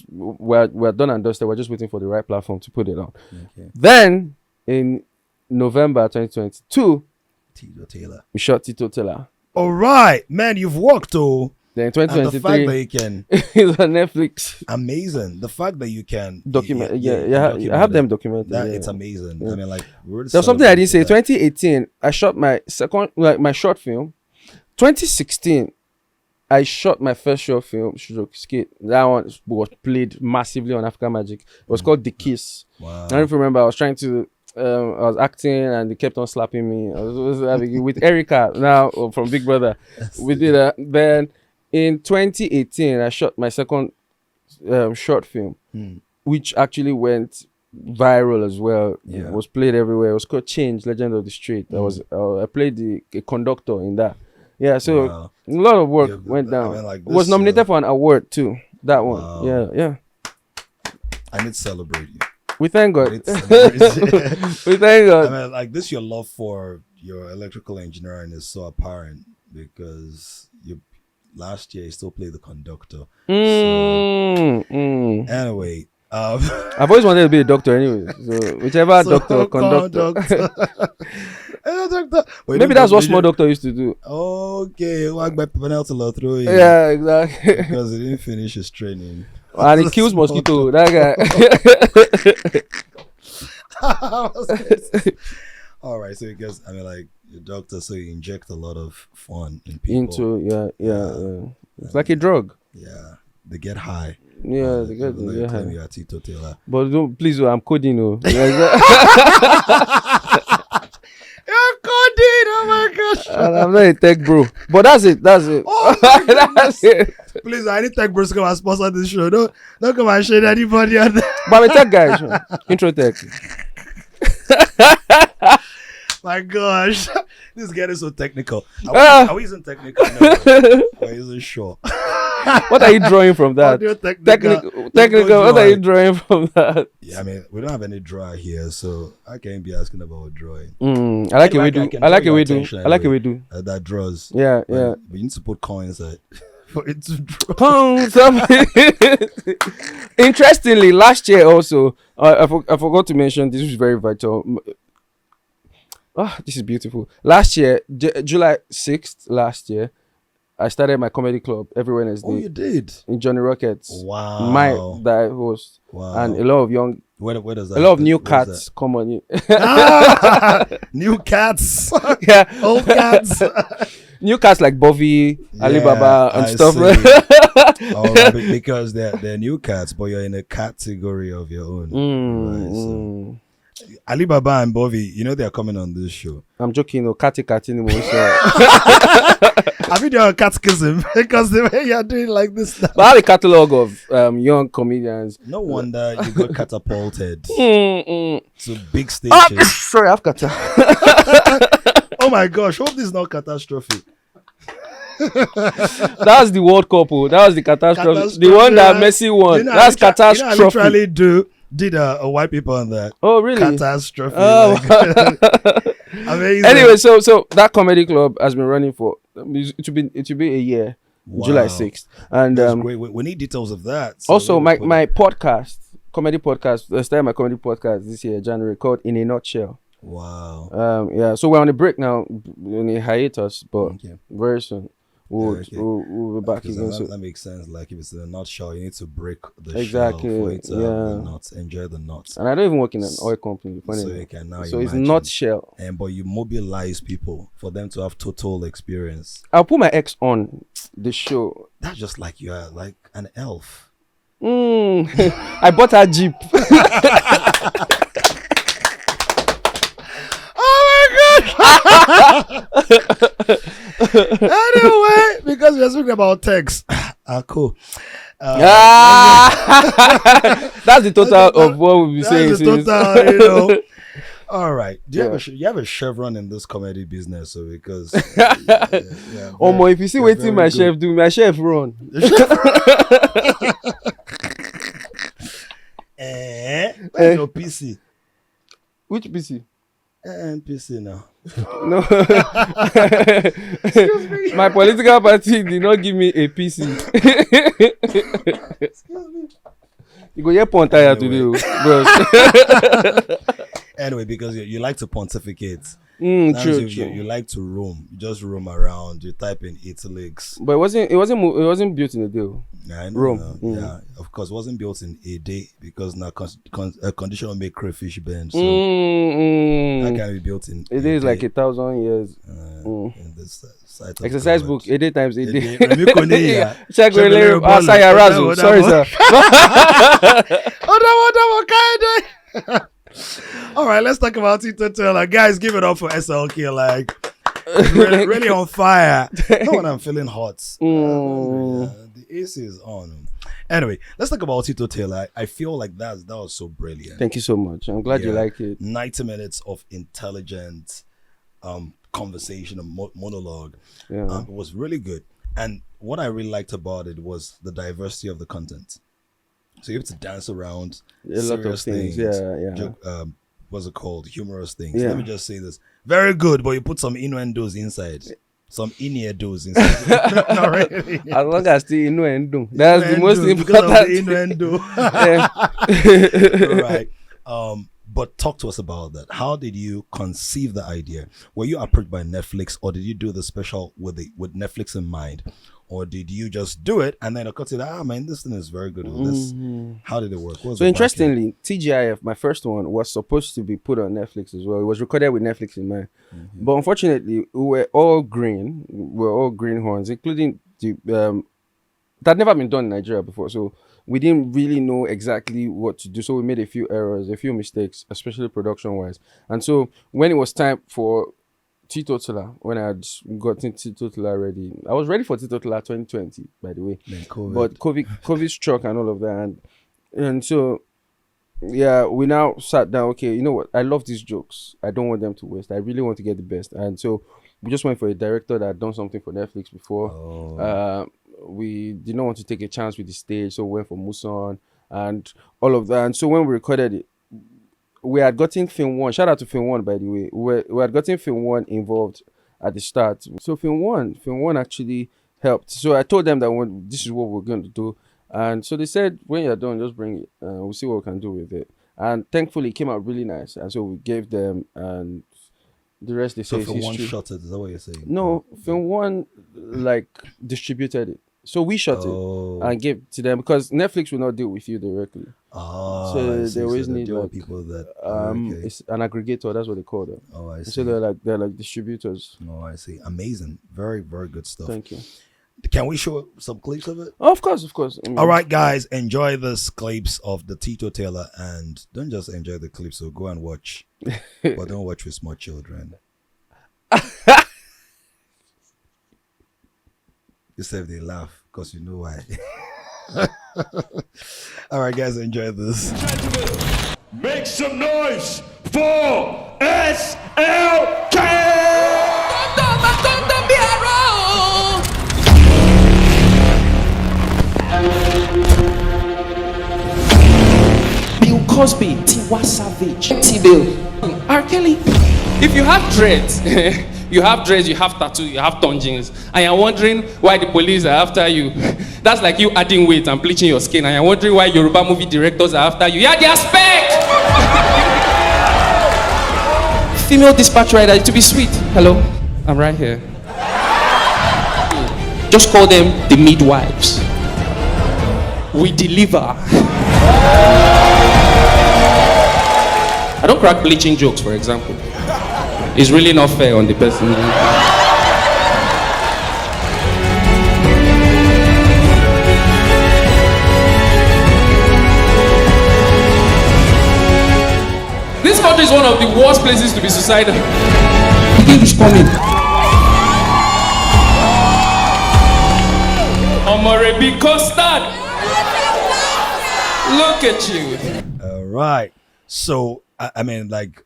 we're done and dusted. We're just waiting for the right platform to put it on. Okay. Then in November 2022, we shot 𝐇𝐎𝐿. All right, man, you've worked though. Then And the fact 2023 that you can, is on Netflix. amazing. The fact that you can Document, I document have them it, documented. that yeah. it's amazing. Yeah. I mean, like There's something I didn't say. 2018, I shot my my short film. 2016, I shot my first short film, Skit. That one was played massively on African Magic. It was called The Kiss. Wow. I don't remember. I was trying to. I was acting and they kept on slapping me. I was with Erica now from Big Brother. We did that. Then in 2018, I shot my second short film, which actually went viral as well. Yeah. It was played everywhere. It was called Change, Legend of the Street. I played a conductor in that. Yeah, so Wow. a lot of work Yeah, went down. I mean, like was this, nominated for an award too. That one. Wow. Yeah. I need to celebrate you. We thank God. I need to celebrate you. We thank God. I mean, like this, your love for your electrical engineering is so apparent because last year you still played the conductor. Anyway, I've always wanted to be a doctor anyway. So whichever doctor or conductor. Maybe that's what small doctor used to do. Okay, work by penalty through you. Yeah, exactly. Because he didn't finish his training. And he kills mosquito. That guy. All right, so because I mean, like your doctor, so you inject a lot of fun in people. Yeah. It's like a drug. Yeah, they get high. Yeah, they get high. You are 𝐇𝐎𝐿. But don't, please, I'm coding. No. You're coding, oh my gosh. And I'm not a tech bro. But that's it. Oh that's it. Please, I need tech bros to come and sponsor this show. Don't come and shade anybody on there. But I'm a tech guy. Sure. Intro tech. My gosh. This is getting so technical. Are we using technical? No. We're using short. What are you drawing from that? Technical. What are you drawing from that? Yeah, I mean, we don't have any drawer here, so I can't be asking about drawing. I like it we do. I like it we do. That draws. Yeah. But you need to put coins for it to draw. Interestingly, last year also, I forgot to mention, this is very vital. This is beautiful. Last year, July 6th last year, I started my comedy club every Wednesday. Oh, you did? In Johnny Rockets. Wow. That I host. Wow. And a lot of young... Where does that? A lot of new cats come on. New cats. Yeah. Old cats. new cats like Bovie, Alibaba, and I stuff. see. Oh, because they're new cats, but you're in a category of your own. Right, so. Alibaba and Bovie, they're coming on this show. I'm joking. Cat anymore. I think you're a catechism because the way you're doing like this now. But I have a catalog of young comedians. No wonder you got catapulted to big stages. Sorry, I've got Oh my gosh, hope this is not catastrophic. That's the World Cup. That was the catastrophe. The one that Messi won. That's catastrophe. I literally did a white paper on that. Oh, really? Catastrophe. Oh. Amazing. Anyway, so that comedy club has been running for it will be a year, Wow. July 6th, and That's great. We need details of that. So also my podcast, comedy podcast. I started my comedy podcast this year, January, called In a Nutshell. Wow. Yeah. So we're on a break now, on a hiatus, but Okay. very soon we'll be back Because again. So that makes sense. Like if it's in a nutshell, you need to break the Exactly, shell for it to have yeah. the nuts. Enjoy the nuts. and I don't even work in an oil company. Funny So enough. you can now So it's imagine. nutshell. But you mobilize people for them to have total experience. I'll put my ex on the show. That's just like you are like an elf. I bought her Jeep. Anyway, because we're speaking about text. Cool. That's the total of what we'll be saying. That's the since- total, All right. Do you Yeah. you have a chevron in this comedy business? So because Omo, if you see you're waiting my very good. chef do, my chef run. Where's your PC? Which PC? PC now. No. My political party did not give me a PC. You go hear Pontaya today, bro. Anyway, because you like to pontificate. True, You true. like to roam. You just roam around. You type in Italy's. But it wasn't built in a day. I know. Rome. Yeah, of course, wasn't built in a day because now a condition will make crayfish bend. So that can be built in. It is like 1,000 years. In this site of Exercise God. book, a day times a day. Remi Kone, yeah. Check Check Relay, Relay, Asaya Razu. Oda, Sorry, Oda. sir. All right, let's talk about Tito Taylor. Guys, give it up for SLK. Like, really on fire. Not when I'm feeling hot. The AC is on. Anyway, let's talk about Tito Taylor. I feel like that was so brilliant. Thank you so much. I'm glad you Yeah. like it. 90 minutes of intelligent conversation and monologue. Yeah. It was really good. And what I really liked about it was the diversity of the content. So you have to dance around A lot of things. Yeah. joke, what's it called? Humorous things. Yeah. Let me just say this. Very good, but you put some innuendos inside. Some innuendos inside. Not really. As long as the innuendo. That's the most Innuendo, because of important. the innuendo. Yeah. Right. But talk to us about that. How did you conceive the idea? Were you approached by Netflix, or did you do the special with Netflix in mind, or did you just do it and then of course say, man, this thing is very good. How did it work? What was So the interestingly, TGIF, my first one, was supposed to be put on Netflix as well. It was recorded with Netflix in mind. But unfortunately, we were all green. We were all greenhorns, including the that had never been done in Nigeria before. So we didn't really know exactly what to do. So we made a few errors, a few mistakes, especially production-wise. And so when it was time for Tito Taylor, when I had gotten Tito Taylor ready, I was ready for Tito Taylor 2020, by the way. But COVID struck and all of that. And so, yeah, we now sat down. Okay, you know what? I love these jokes. I don't want them to waste. I really want to get the best. And so we just went for a director that had done something for Netflix before. We did not want to take a chance with the stage, so we went for Muson and all of that. And so when we recorded it, we had gotten Film One. Shout out to Film One, by the way. We had gotten Film One involved at the start. So Film One actually helped. So I told them that this is what we're going to do. And so they said, when you're done, just bring it. We'll see what we can do with it. And thankfully, it came out really nice. And so we gave them, and the rest they say So is Film One history. shot it, is that what you're saying? No, Film One, like, distributed it. So we shot it and gave to them because Netflix will not deal with you directly. Oh, So they always need deal with like people that. it's an aggregator. That's what they call them. Oh, I see. So they're like distributors. Oh, I see. Amazing. Very, very good stuff. Thank you. Can we show some clips of it? Oh, of course. All right, guys, enjoy this clips of the Tito Taylor, and don't just enjoy the clips. So go and watch, but don't watch with small children. You say if they laugh, because you know why. All right, guys, enjoy this. Make some noise for SLK! Bill Cosby, Tiwa Savage, T-Bill, R. Kelly. If you have dreads, you have tattoo, you have tongues, and you're wondering why the police are after you, that's like you adding weight and bleaching your skin, and you're wondering why Yoruba movie directors are after you. Yeah, they are spec! Female dispatch rider, to be sweet. Hello, I'm right here. just call them the midwives. We deliver. I don't crack bleaching jokes, for example. It's really not fair on the person. This country is one of the worst places to be suicidal. The game is coming. Omorebi Custard. Look at you. All right. So, I mean, like,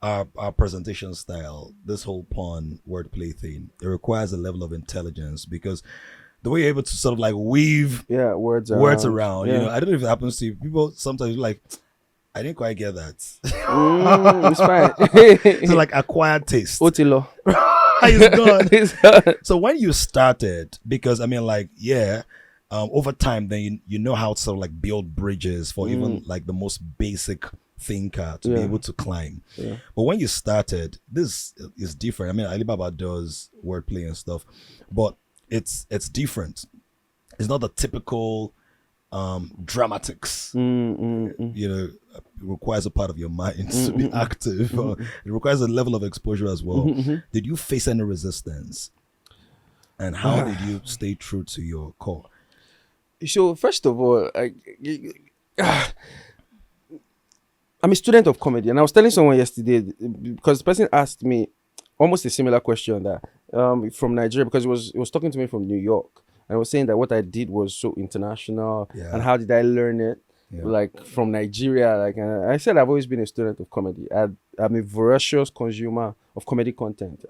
our presentation style, this whole pun wordplay thing, it requires a level of intelligence because the way you're able to sort of like weave words around, yeah. you know, I don't know if it happens to you. People sometimes like, I didn't quite get that. It's fine. It's like acquired taste. Otilo. It's gone. So when you started, because I mean, like, over time, then you know how to sort of like build bridges for even like the most basic thinker to be able to climb. Yeah. But when you started, this is different. I mean, Alibaba does wordplay and stuff, but it's different. It's not the typical dramatics. You know, it requires a part of your mind to be active. It requires a level of exposure as well. Did you face any resistance? And how did you stay true to your core? So first of all, I'm a student of comedy, and I was telling someone yesterday because the person asked me almost a similar question that from Nigeria, because it was talking to me from New York, and I was saying that what I did was so international, and how did I learn it, like from Nigeria? Like, and I said I've always been a student of comedy. I'm a voracious consumer of comedy content,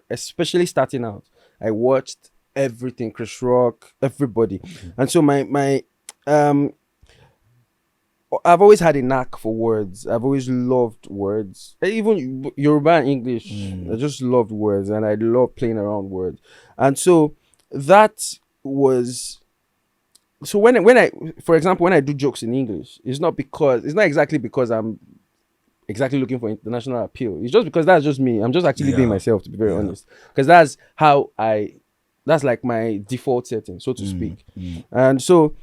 especially starting out. I watched everything, Chris Rock, everybody, and so my I've always had a knack for words. I've always loved words. Even Yoruba and English, I just loved words, and I love playing around words. And so that was... So when I, for example, when I do jokes in English, it's not exactly because I'm exactly looking for international appeal. It's just because that's just me. I'm just actually being myself, to be very honest. Because that's like my default setting, so to speak. And so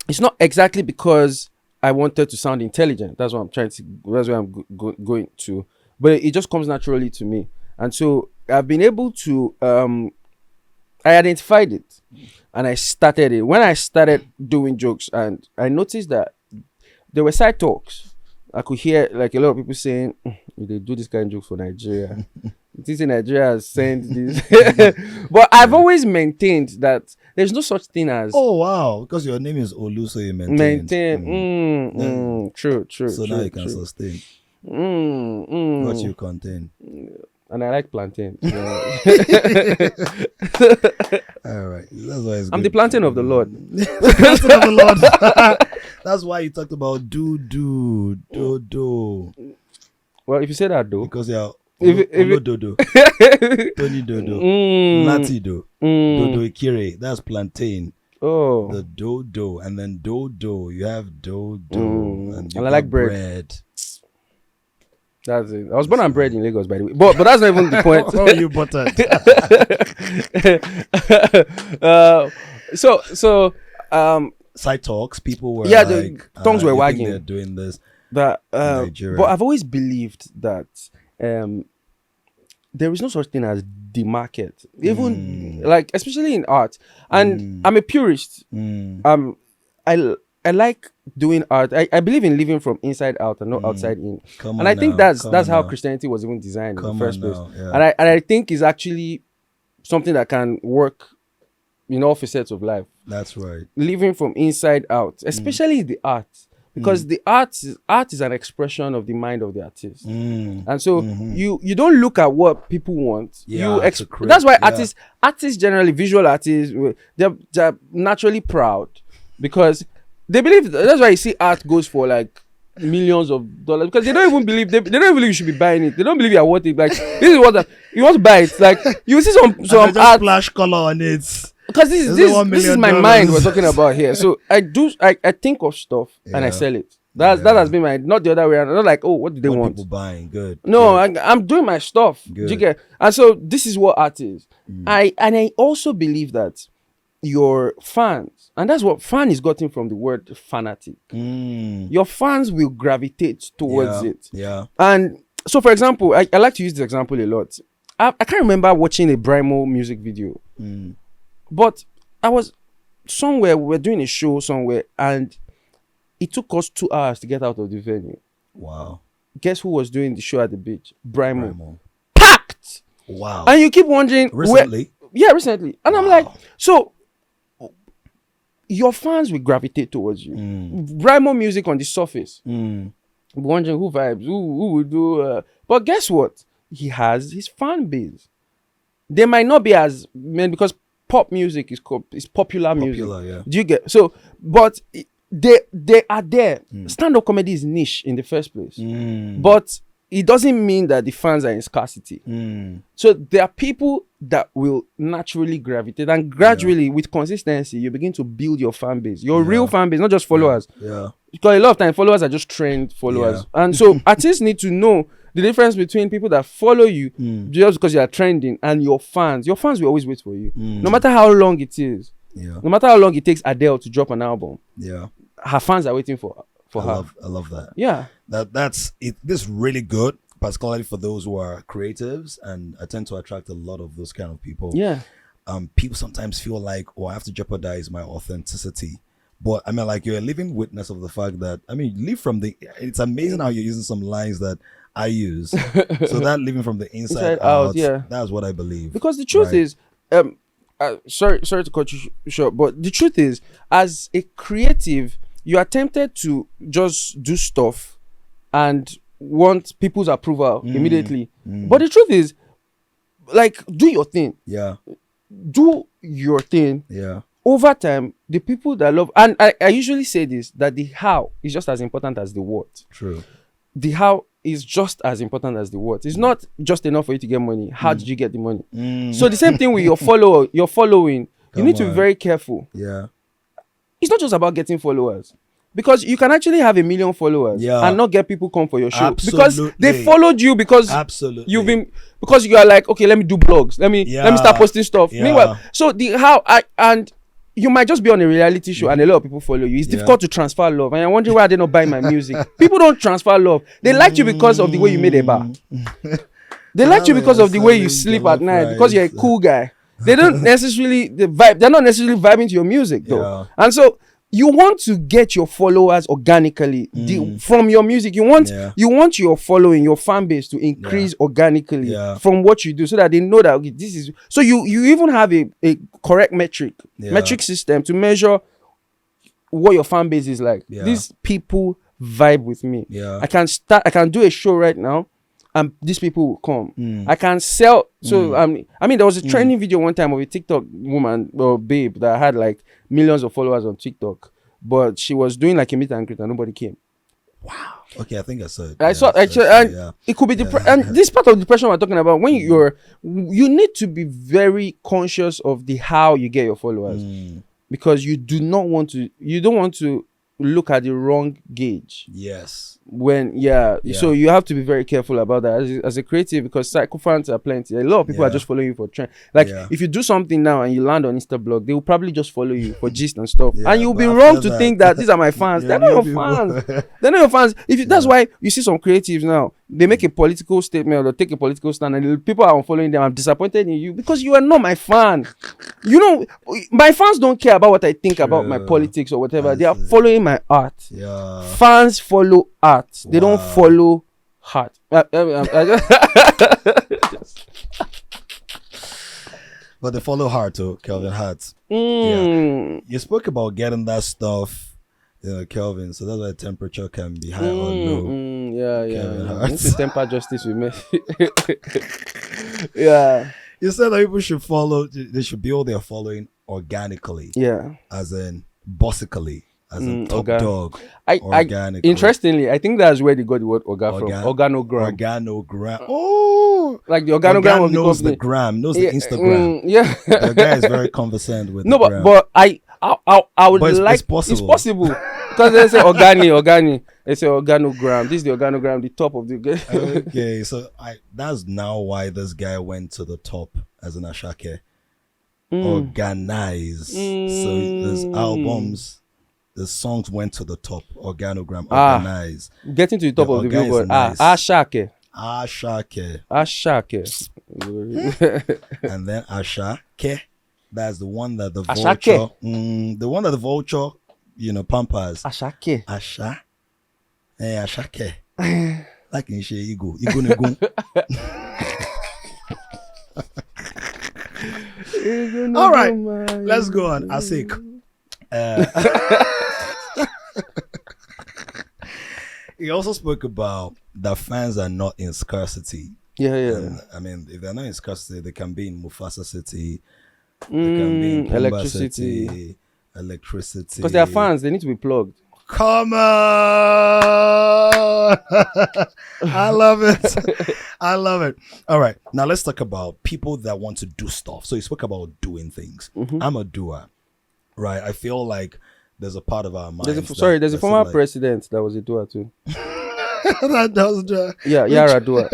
it's not exactly because I wanted to sound intelligent. That's what I'm going to. But it just comes naturally to me. And so I've been able to, I identified it and I started it. When I started doing jokes, and I noticed that there were side talks. I could hear like a lot of people saying, they do this kind of jokes for Nigeria. This in Nigeria has sent this. But I've always maintained that there's no such thing as... Oh, wow. Because your name is Olu, so you maintain. True. So now you can sustain. What you contain. And I like plantain. All right. That's why it's I'm good. the plantain of the Lord. Plantain of the Lord. That's why you talked about do. Well, if you say that, though. Because you're... If Dodo, Tony Dodo, Nati Do, Dodo Ikire, that's plantain. Oh, the dodo, and then dodo, you have dodo, and I like bread. That's it. I was born and bred in Lagos, by the way. But that's not even the point. Oh, you buttered. Side talks. People were the tongues were you think wagging. they're doing this. That in Nigeria. but I've always believed that there is no such thing as the market, even like especially in art. And I'm a purist. I like doing art. I believe in living from inside out and not outside in. And I think that's how Christianity was even designed in the first place. Yeah. And I think is actually something that can work in all facets of life. That's right. Living from inside out, especially the art. Because the art is an expression of the mind of the artist. And so you don't look at what people want. That's why artists generally, visual artists, they're naturally proud because they believe that's why you see art goes for like millions of dollars because they don't even believe they don't believe you should be buying it. They don't believe you're worth it. Like this is what you want to buy it. Like you see some art splash color on it. Because this is my mind we're talking about here. So I think of stuff and I sell it. That has been my, not the other way around. Not like, oh, what do they want? People buying good. No, I'm doing my stuff. Do you get? And so this is what art is. I also believe that your fans, and that's what fan is gotten from the word fanatic. Your fans will gravitate towards it. Yeah. And so, for example, I like to use this example a lot. I can't remember watching a 𝐷𝐼𝐒 music video. But I was somewhere, we were doing a show somewhere, and it took us 2 hours to get out of the venue. Wow. Guess who was doing the show at the beach? 𝐷𝐼𝐒. Packed! Wow. And you keep wondering... Recently? Recently. And I'm like, so your fans will gravitate towards you. 𝐷𝐼𝐒 music on the surface. Wondering who vibes, who will do... but guess what? He has his fan base. They might not be as... because pop music is popular music. Yeah. Do you get? So, but they are there. Stand-up comedy is niche in the first place. But it doesn't mean that the fans are in scarcity. So there are people that will naturally gravitate, and gradually with consistency you begin to build your fan base, your real fan base, not just followers. Because a lot of times followers are just trend followers. And so artists need to know the difference between people that follow you just because you are trending and your fans. Your fans will always wait for you, no matter how long it is. No matter how long it takes Adele to drop an album. Her fans are waiting for her. I love that. Yeah. That's it. This is really good, particularly for those who are creatives, and I tend to attract a lot of those kind of people. Yeah. People sometimes feel like, oh, I have to jeopardize my authenticity. But I mean, like, you're a living witness of the fact that, I mean, live from the, it's amazing how you're using some lines that I use. So that living from the inside out, that's what I believe. Because the truth is, sorry to cut you short, but the truth is, as a creative, you are tempted to just do stuff and want people's approval immediately. But the truth is, like, do your thing. Yeah. Do your thing. Yeah. Over time, the people that love, and I usually say this, that the how is just as important as the what. True. The how is just as important as the what. It's not just enough for you to get money. How did you get the money? So the same thing with your following. You need to be very careful. Yeah. It's not just about getting followers. Because you can actually have 1 million followers and not get people come for your show. Absolutely. Because they followed you because you've been, because you are like, okay, let me do blogs. Let me start posting stuff. Meanwhile, so the how and you might just be on a reality show and a lot of people follow you. It's difficult to transfer love. And I'm wondering why they not buying my music. People don't transfer love. They liked you because of the way you made a bar. They liked you because of the way you sleep at night, because you're a cool guy. They don't necessarily vibe. They're not necessarily vibing to your music though. And so you want to get your followers organically from your music. You want your following, your fan base to increase organically from what you do, so that they know that okay, this is. So you even have a correct metric system to measure what your fan base is like. These people vibe with me. I can do a show right now, and these people will come. I can sell. So I mean, there was a trending video one time of a TikTok woman or babe that had like millions of followers on TikTok, but she was doing like a meet and greet and nobody came. Wow. Okay, I think I saw it. I saw actually, and it could be and this part of depression we're talking about. When you need to be very conscious of the how you get your followers, because you don't want to look at the wrong gauge. Yes. So you have to be very careful about that as a creative, because psychophants are plenty. A lot of people are just following you for trend. Like if you do something now and you land on Instablog, they will probably just follow you for gist and stuff, and you'll be wrong to think that these are my fans. They're not your fans. They're not your fans. That's why you see some creatives now, they make a political statement or take a political stand, and people are unfollowing them. I'm disappointed in you because you are not my fan. You know, my fans don't care about what I think about my politics or whatever. They are following my art. Fans follow art. They don't follow heart. But they follow heart too, Kelvin Hart. You spoke about getting that stuff, Kelvin. So that's why temperature can be high or low. It's temper justice we make. You said that people should follow. They should build their following organically. As in bossically. As a top dog. Interestingly, I think that's where they got the word orga from. Organogram. Oh, like the organogram of the knows company. The gram, knows the Instagram. The guy is very conversant with. No, the gram. but I would like. It's possible. It's possible because they say organi. They say organogram. This is the organogram, the top of the. Okay, so that's now why this guy went to the top as an Ashake. Organize. So there's albums. The songs went to the top. Organogram, organize. Getting to the top of the billboard. Nice. Ashake. And then Ashake. That's the one that the vulture. The one that the vulture, pampers. Ashake. Ashake. Like in She Igu. Igu. All right. Let's go on. Asik. He also spoke about that fans are not in scarcity. And, I mean, if they're not in scarcity, they can be in Mufasa City. They can be in Pumba City, electricity. Because they are fans, they need to be plugged. Come on! I love it. All right, now let's talk about people that want to do stuff. So you spoke about doing things. I'm a doer, right? I feel like there's a part of our mind. There's a former president that was a doer too. That was doer. Yeah, Yara doer.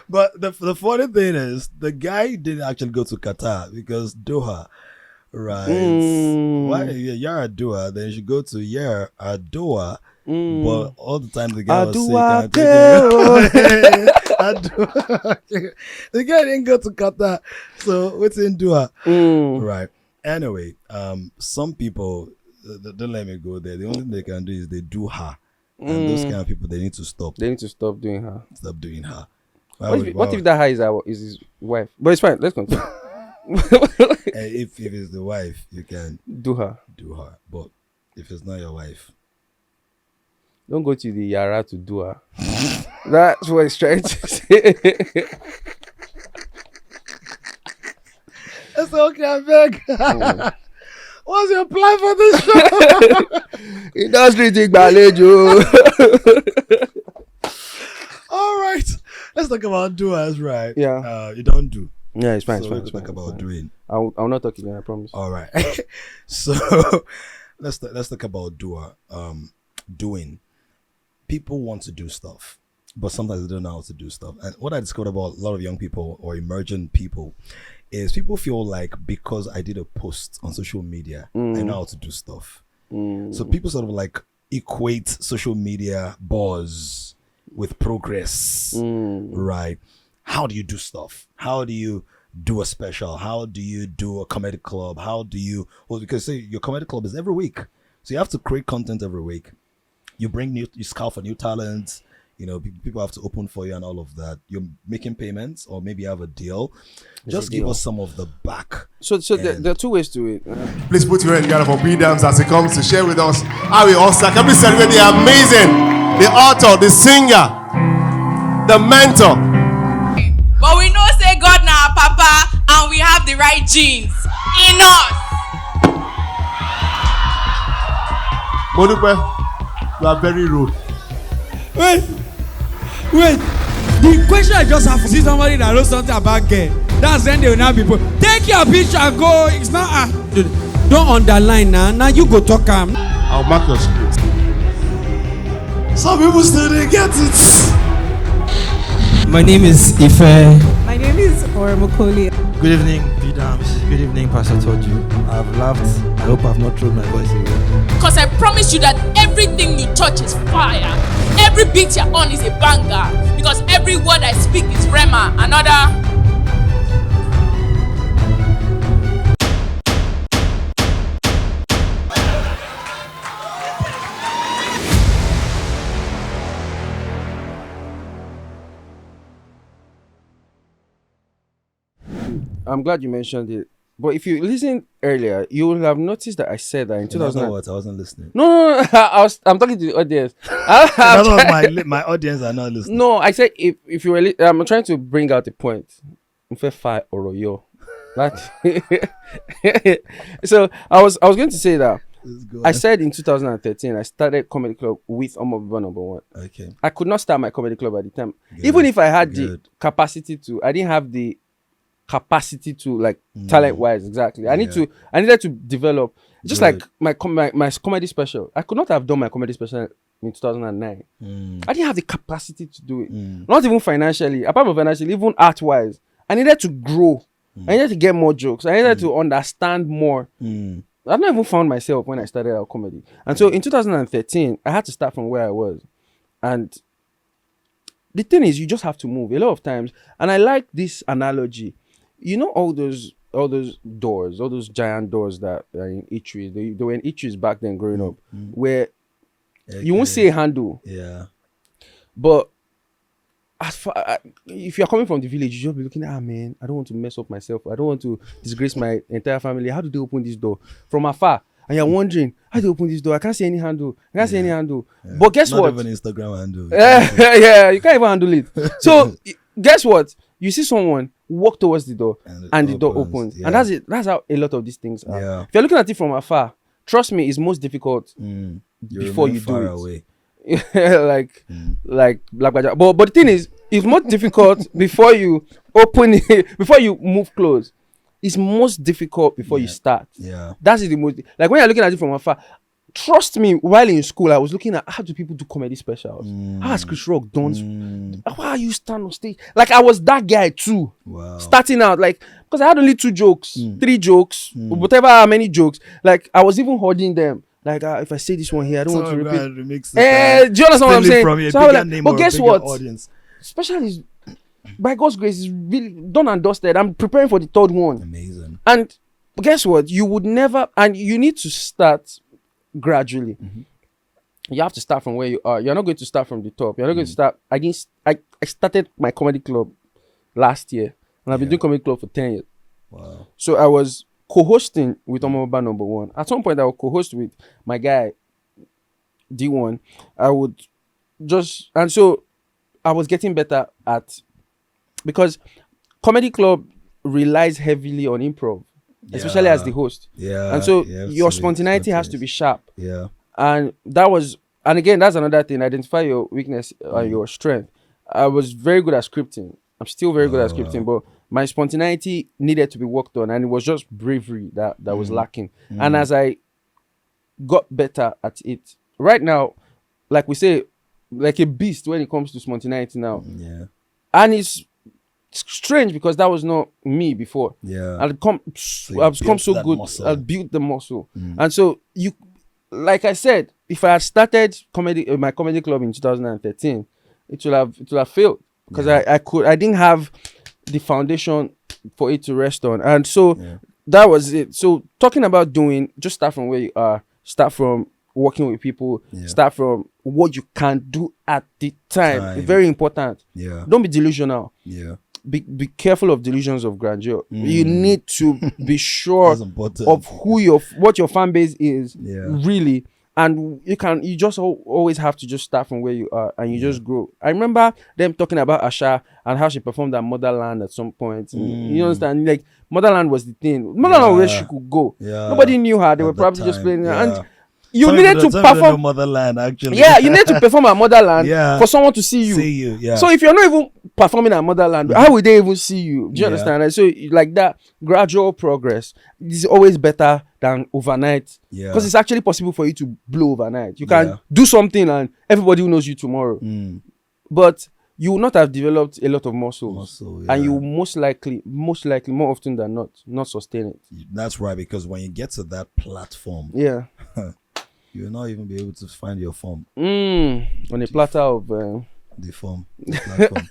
But the funny thing is, the guy didn't actually go to Qatar because Doha, right? Why Yara Doha? Then you should go to Yara Doha. But all the time the guy was sick. The guy didn't go to Qatar, so what's in Doha? Right. Anyway, some people don't let me go there. The only thing they can do is they do her, and those kind of people they need to stop. They need to stop doing her. Stop doing her. What if that her is his wife? But it's fine. Let's continue. If it's the wife, you can do her. But if it's not your wife, don't go to the Yara to do her. That's what he's trying to say. It's okay, I beg. What's your plan for this show? Industry take Balejo. All right. Let's talk about doers, right? Yeah. You don't do. Yeah, it's fine. So let's talk about doing. I'll not talk again, I promise. All right. So let's talk about doing. People want to do stuff, but sometimes they don't know how to do stuff. And what I discovered about a lot of young people or emerging people is people feel like because I did a post on social media, I know how to do stuff. So people sort of like equate social media buzz with progress, right? How do you do stuff? How do you do a special? How do you do a comedy club? Because say your comedy club is every week, so you have to create content every week. You scout for new talents. People have to open for you and all of that. You're making payments, or maybe you have a deal. Just give us some of the back. So there are two ways to it. Please put your hand together for 𝐵 as he comes to share with us how we all start. Can we celebrate the amazing, the author, the singer, the mentor? But we know say God na our papa, and we have the right genes in us. Modupe, you are very rude. Wait. The question I just have to see somebody that knows something about girl. That's when they will now be take your picture and go. It's not don't underline now. Now you go talk am. I'll mark your script. Some people still didn't get it. My name is Ife. My name is 𝐷𝐉𝐄. Good evening, P-Dams. Good evening, Pastor Toju. I've laughed. I hope I've not thrown my voice away. Because I promise you that everything you touch is fire. Every beat you're on is a banger. Because every word I speak is rema. Another. I'm glad you mentioned it. But if you listened earlier, you will have noticed that I said that in 2000. What? I wasn't listening. No. I'm talking to the audience. my audience are not listening. No, I said if you were, I'm trying to bring out the point. That so I was going to say that I said in 2013 I started comedy club with 𝐷𝐉𝐄 #1. Okay. I could not start my comedy club at the time, Good. even if I had the capacity to. I didn't have the capacity to, like, talent wise. Exactly. I needed to develop, just like my comedy special. I could not have done my comedy special in 2009. I didn't have the capacity to do it, not even financially, apart from financially, even art wise. I needed to grow. I needed to get more jokes. I needed to understand more. I've not even found myself when I started out comedy. And so in 2013 I had to start from where I was. And the thing is, you just have to move a lot of times. And I like this analogy. You know, all those doors, all those giant doors that are in eateries. They were in eateries back then growing up, where you won't see a handle. Yeah. But as far, if you're coming from the village, you just be looking at, man, I don't want to mess up myself. I don't want to disgrace my entire family. How do they open this door from afar? And you're wondering, how do they open this door? I can't see any handle. I can't see any handle. Yeah. But guess what? Not even Instagram handle. Yeah, you can't even handle it. So guess what? You see someone walk towards the door and the door opens. Yeah. And that's it. That's how a lot of these things are. Yeah. If you're looking at it from afar, trust me, it's most difficult before you do it. Away. like Black Badger. But the thing is, it's more difficult before you open it, before you move close. It's most difficult before you start. Yeah. That's the most, like, when you're looking at it from afar. Trust me, while in school, I was looking at how do people do comedy specials. How has Chris Rock done? How you stand on stage? Like, I was that guy too. Wow. Starting out, like, because I had only 2 jokes, 3 jokes, whatever, how many jokes. Like, I was even holding them. Like, if I say this one here, I don't want to repeat. Do you understand what I'm saying? So like, but guess what? Special is, by God's grace, is really done and dusted. I'm preparing for the 3rd one. Amazing. And guess what? You would never, and you need to start gradually. You have to start from where you are. You're not going to start from the top. You're not going to start. I started my comedy club last year, and I've been doing comedy club for 10 years. Wow. So I was co-hosting with 𝐷𝐉𝐄 #1. At some point, I would co-host with my guy D1. I would just, and so I was getting better at, because comedy club relies heavily on improv, especially as the host. Yeah. And so your spontaneity has to be sharp. Yeah. And that was, and again, that's another thing. Identify your weakness and your strength. I was very good at scripting. I'm still very good at scripting, but my spontaneity needed to be worked on, and it was just bravery that was lacking. And as I got better at it, right now, like we say, like a beast when it comes to spontaneity now. Yeah. And it's strange because that was not me before. Yeah. I've become so good. I built the muscle. And so you, like I said, if I had started my comedy club in 2013, it would have failed, because I didn't have the foundation for it to rest on. And so that was it. So talking about doing, just start from where you are. Start from working with people. Start from what you can do at the time. It's very important. Yeah. Don't be delusional. Yeah. Be careful of delusions of grandeur. You need to be sure of what your fan base is really, and you just always have to just start from where you are, and you just grow. I remember them talking about Asha and how she performed at Motherland at some point. You understand? Like, Motherland was the thing. Motherland was where she could go. Nobody knew her. They were probably just playing her. And you Some needed people to don't know perform. motherland, actually. Yeah, you need to perform at motherland Yeah. for someone to see you. Yeah. So if you're not even performing at motherland, how will they even see you? Do you Yeah. understand? And so like that gradual progress is always better than overnight. Yeah. Because it's actually possible for you to blow overnight. You can Yeah. do something and everybody knows you tomorrow. But you will not have developed a lot of muscles. And you will most likely, more often than not sustain it. That's right, because when you get to that platform, Yeah. you'll not even be able to find your form. On a platter of the form. The platform.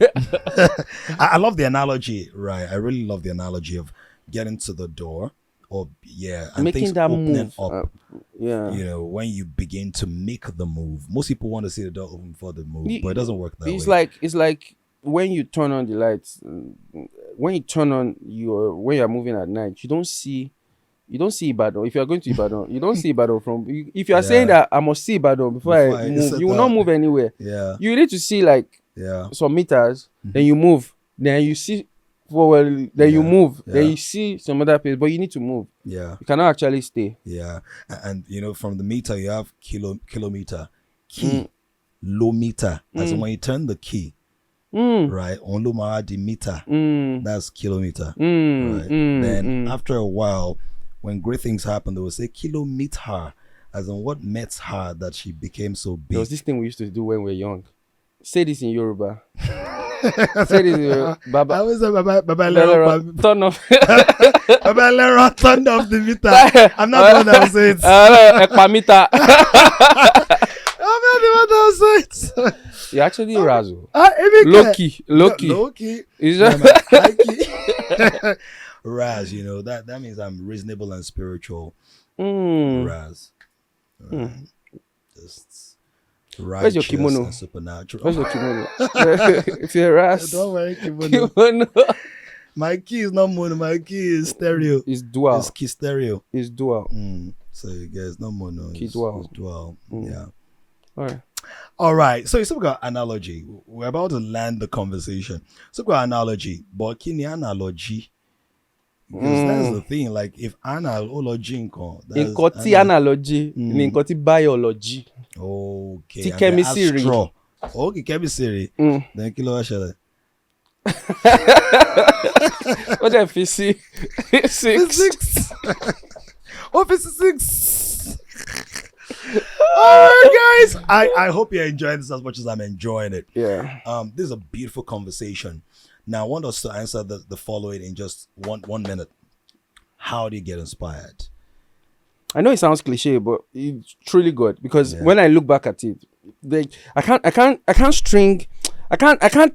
I love the analogy, right? I really love the analogy of getting to the door, or and making things that opening move. up. You know, when you begin to make the move. Most people want to see the door open before the move, but it doesn't work that way. It's like when you turn on the lights, when you turn on when you're moving at night, you don't see Ibadan. If you are going to Ibadan, you don't see Ibadan from. If you are saying that I must see Ibadan before I move, you will not move anywhere. Yeah. You need to see like some meters, then you move, then you see forward, then you move, then you see some other place, but you need to move. Yeah. You cannot actually stay. Yeah. And you know, from the meter you have kilometer, kilometer. As in when you turn the key, right, on the meter, that's kilometer. Right. Then after a while, when great things happen, they will say kilometer, as in what met her that she became so big. There was this thing we used to do when we were young. Say this in Yoruba. Say this in Yoruba. Baba. I was Baba Lero, turn off. Baba Lero, turn off the meter. I'm not the one that will say it. Ekpamita. I'm not the one that will say it. You actually razzle. Low key. Is that high key? Raz, you know, that means I'm reasonable and spiritual. Raz. Just where's your kimono? And supernatural. Where's your kimono? If you're Raz. Don't worry, kimono. My key is not mono, my key is stereo. It's dual. It's key stereo. It's dual. So you guys, no mono. Key dual. It's dual. Yeah. All right. So you still got analogy. We're about to land the conversation. So got analogy. But kini analogy. Because that's the thing. Like if analogy 𝐂𝐍𝐉𝐎𝐘 analogy, 𝐂𝐿�𝐿 biology. Okay. Ti chemistry. Okay, chemistry. Then kilo ashele. What the physics? Oh, physics. All right, guys. I hope you're enjoying this as much as I'm enjoying it. Yeah. This is a beautiful conversation. Now, I want us to answer the following in just one minute. How do you get inspired? I know it sounds cliche, but it's truly good because when I look back at it, I can't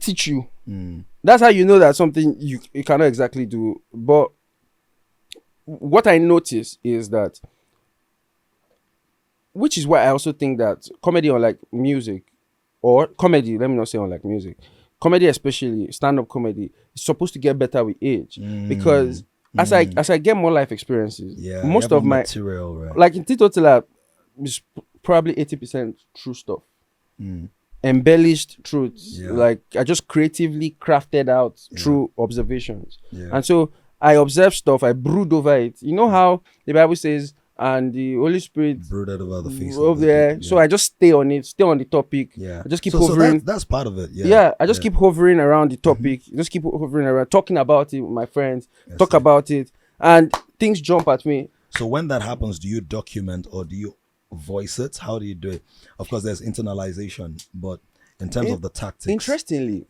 teach you. That's how you know that something you cannot exactly do. But what I notice is that, which is why I also think that comedy, unlike music, or comedy, let me not say unlike music, comedy, especially stand-up comedy, is supposed to get better with age. Because as I get more life experiences, most of my material, right? like in 𝐇𝐎𝐿 is probably 80% true stuff. Embellished truths. Like I just creatively crafted out through observations. And so I observe stuff, I brood over it. You know how the Bible says, and the Holy Spirit brooded over the face of there. So I just stay on it, stay on the topic. I just keep hovering. So that's part of it. I just keep hovering around the topic. Just keep hovering around, talking about it with my friends, talk about it, and things jump at me. So when that happens, do you document or do you voice it? How do you do it? Of course, there's internalization, but in terms of the tactics, interestingly,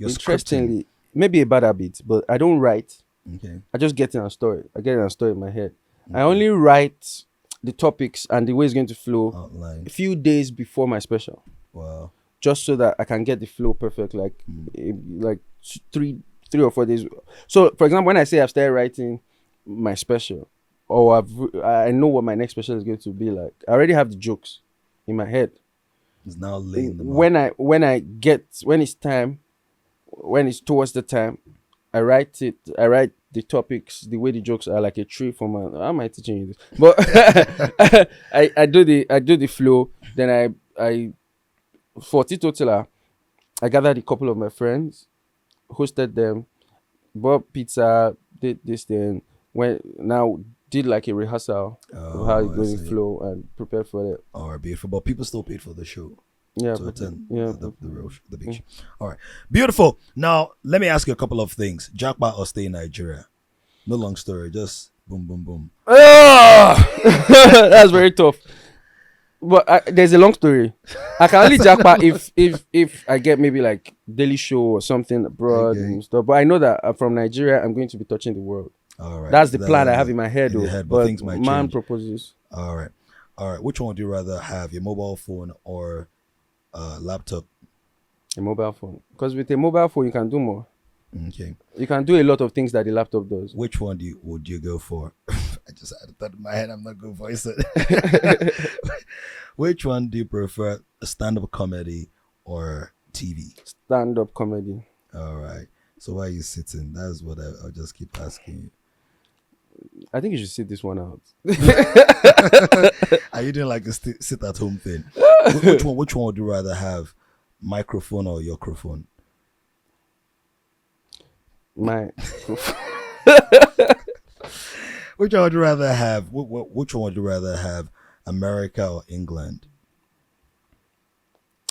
maybe a bad habit, but I don't write. Okay. I just get in a story. I get in a story in my head. I only write the topics and the way it's going to flow outline a few days before my special. Wow. Just so that I can get the flow perfect, like 3 or 4 days. So, for example, when I say I've started writing my special, or I know what my next special is going to be like, I already have the jokes in my head. It's now laying them when it's time, when it's towards the time, I write it. I write the topics the way the jokes are, like a tree from how am I teaching you this? But I do the flow. Then I for 𝐇𝐎𝐿, I gathered a couple of my friends, hosted them, bought pizza, did this thing. Now did like a rehearsal of how it's going to flow and prepared for it. All right, beautiful. But people still paid for the show. Yeah, To attend the big show. Mm. All right, beautiful. Now let me ask you a couple of things. Jackpot or stay in Nigeria? No long story, just boom, boom, boom. That's very tough. But there's a long story. I can only jackpot if I get maybe like Daily Show or something abroad and stuff. But I know that from Nigeria, I'm going to be touching the world. All right, that's the plan I have in my head. But things might change. Man proposes. All right. Which one would you rather have, your mobile phone or laptop? A mobile phone, because with a mobile phone you can do more. Okay. You can do a lot of things that the laptop does. Which one would you go for? I just had that in my head. I'm not going for it. Which one do you prefer, stand-up comedy or TV? Stand-up comedy. All right. So why are you sitting? That's what I'll just keep asking you. I think you should sit this one out. Are you doing like a sit-at-home thing? Which one would you rather have, microphone or microphone? Which one would you rather have? Which one would you rather have, America or England?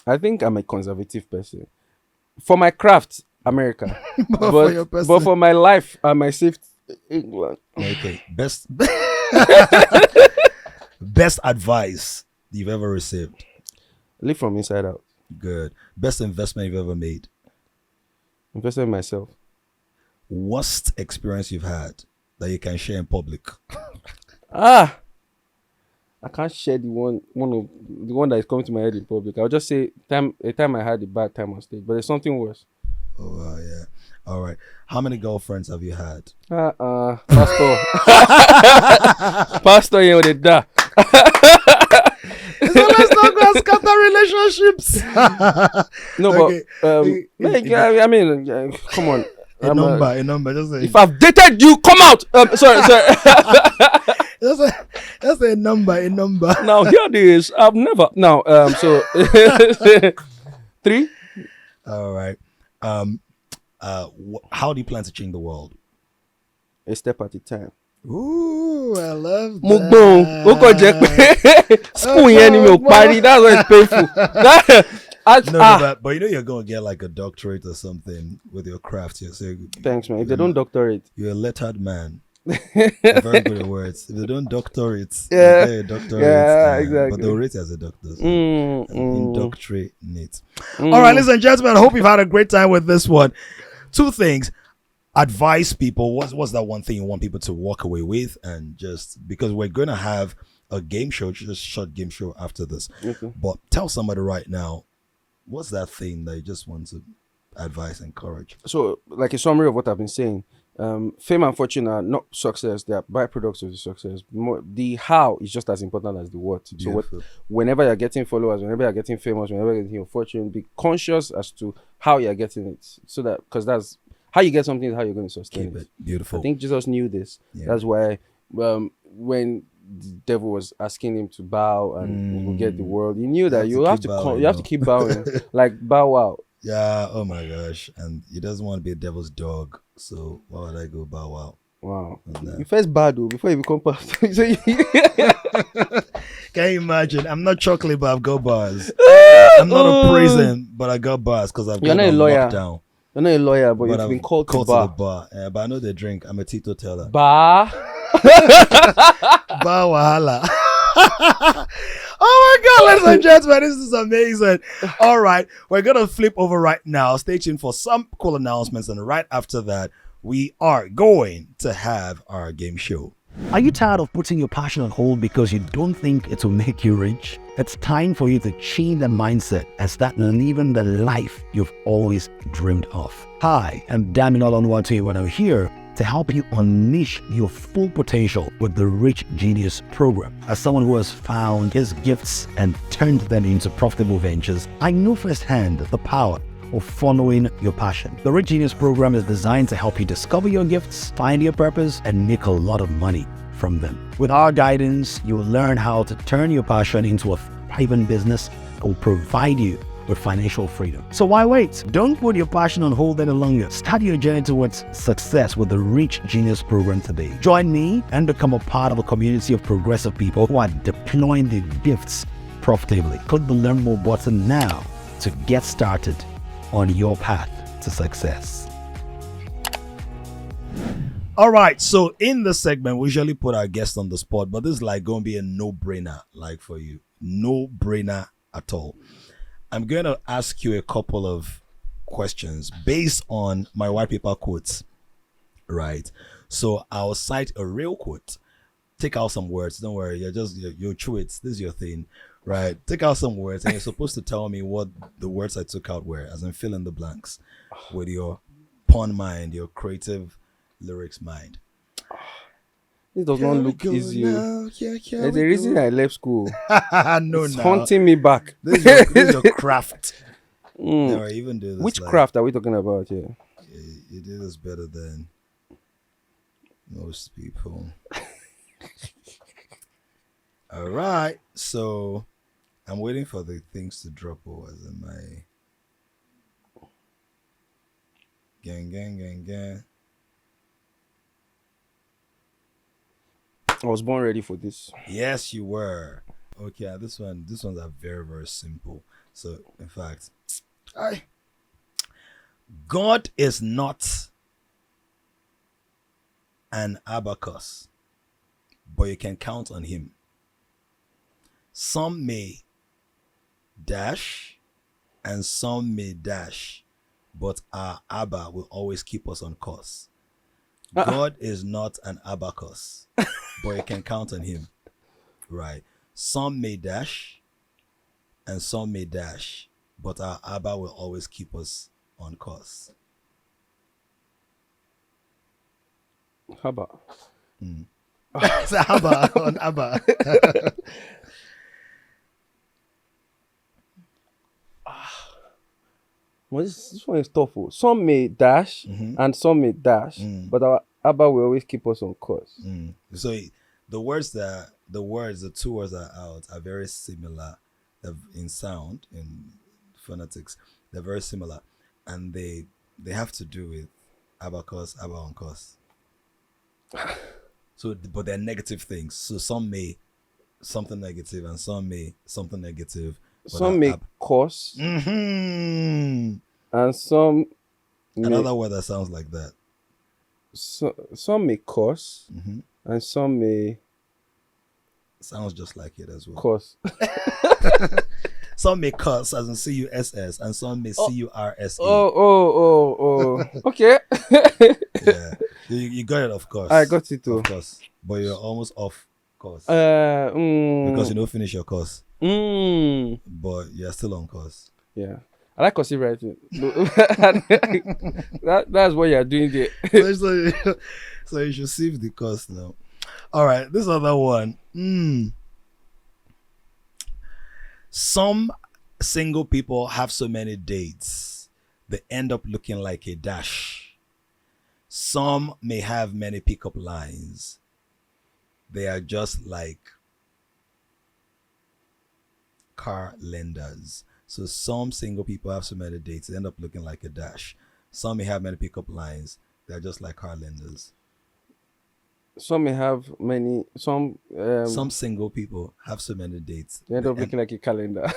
I think I'm a conservative person. For my craft, America. but for my life, I might save England. Okay. Best advice you've ever received? Live from inside out. Good. Best investment you've ever made? Invested in myself. Worst experience you've had that you can share in public? I can't share the one that is coming to my head in public. I'll just say a time I had a bad time on stage, but there's something worse. Oh yeah. All right. How many girlfriends have you had? Pastor. Pastor, you know the da. So let's not go scatter relationships. No, okay. But I mean, come on. A number. Just say, if I've dated you, come out. Sorry. That's a number. Now here it is. I've never. Now, so 3. All right. How do you plan to change the world? A step at a time. Ooh, I love that. Spoon enemy party. That's why it's painful. But you know you're gonna get like a doctorate or something with your craft. Thanks, man. If they don't doctorate, you're a lettered man. Very good at words. If they don't doctorate, exactly. But they'll rate as a doctor. So indoctrinate. All right, ladies and gentlemen, I hope you've had a great time with this one. 2 things. Advise people. What's that one thing you want people to walk away with? And just because we're going to have a game show, just short game show after this. Okay. But tell somebody right now, what's that thing that you just want to advise, encourage? So, like a summary of what I've been saying, fame and fortune are not success; they are byproducts of the success. The how is just as important as the what. So, whenever you're getting followers, whenever you're getting famous, whenever you're getting your fortune, be conscious as to how you're getting it. So that, because that's how you get something, is how you're going to sustain it. Beautiful. I think Jesus knew this. Yeah. That's why when the devil was asking him to bow and he will get the world, he knew that you have to keep bowing, like bow wow. Yeah. Oh my gosh. And he doesn't want to be a devil's dog. So why would I go bow wow? Wow. You first bow though before you become pastor. Can you imagine? I'm not chocolate, but I've got bars. I'm not a prison, but I got bars because I've got lockdown. You're not a lawyer, but you've been called to the bar. Yeah, but I know they drink. I'm a teetotaler. Bar? Bar wahala. Oh my God, ladies and gentlemen, this is amazing. All right, we're going to flip over right now. Stay tuned for some cool announcements. And right after that, we are going to have our game show. Are you tired of putting your passion on hold because you don't think it will make you rich? It's time for you to change the mindset and start living the life you've always dreamed of. Hi, I'm Damilola Oluwatoyinbo, and I'm here to help you unleash your full potential with the Rich Genius program. As someone who has found his gifts and turned them into profitable ventures, I know firsthand the power of following your passion. The Rich Genius program is designed to help you discover your gifts, find your purpose, and make a lot of money from them. With our guidance, you will learn how to turn your passion into a thriving business that will provide you with financial freedom. So why wait? Don't put your passion on hold any longer. Start your journey towards success with the Rich Genius program today. Join me and become a part of a community of progressive people who are deploying their gifts profitably. Click the Learn More button now to get started on your path to success. All right, so in this segment, we usually put our guest on the spot, but this is like going to be a no-brainer, like for you. No-brainer at all. I'm going to ask you a couple of questions based on my white paper quotes, right? So I'll cite a real quote. Take out some words. Don't worry, you're true. This is your thing, right? Take out some words, and you're supposed to tell me what the words I took out were, as in fill in the blanks with your pun mind, your creative lyrics mind. This does not look easy. There's a reason I left school. It's no. haunting me back. This is your craft. No, even do this. Which craft are we talking about here? You do this better than most people. All right, so I'm waiting for the things to drop. As in my gang. I was born ready for this. Yes, you were. Okay, these ones are very, very simple. So, in fact, God is not an abacus, but you can count on him. Some may dash and some may dash, but our Abba will always keep us on course. God is not an abacus, but you can count on him. Right. Some may dash and some may dash, but our Abba will always keep us on course. Abba. It's Abba on Abba. Well, this one is tough. Some may dash and some may dash, but our Abba will always keep us on course. So the two words that are out are very similar in sound, in phonetics. They're very similar, and they have to do with abacus, Abba on course. So, but they're negative things. So some may something negative, and some may something negative. Some may course, and some another word that sounds like that. Some may course, and some may sounds just like it as well. Course. Some may cuss as in C-U-S-S, and some may C-U-R-S-E. Oh. Okay. Yeah, you got it, of course. I got it too. Of course, but you're almost off course because you don't finish your course. But you're still on course. Yeah, I like cursive writing. That's what you're doing there. So you should save the course now. All right, this other one. Some single people have so many dates, they end up looking like a dash. Some may have many pickup lines. They are just like car lenders. So some single people have so many dates, they end up looking like a dash. Some may have many pickup lines. They're just like car lenders. Some may have many. Some single people have so many dates. They end up looking like a calendar.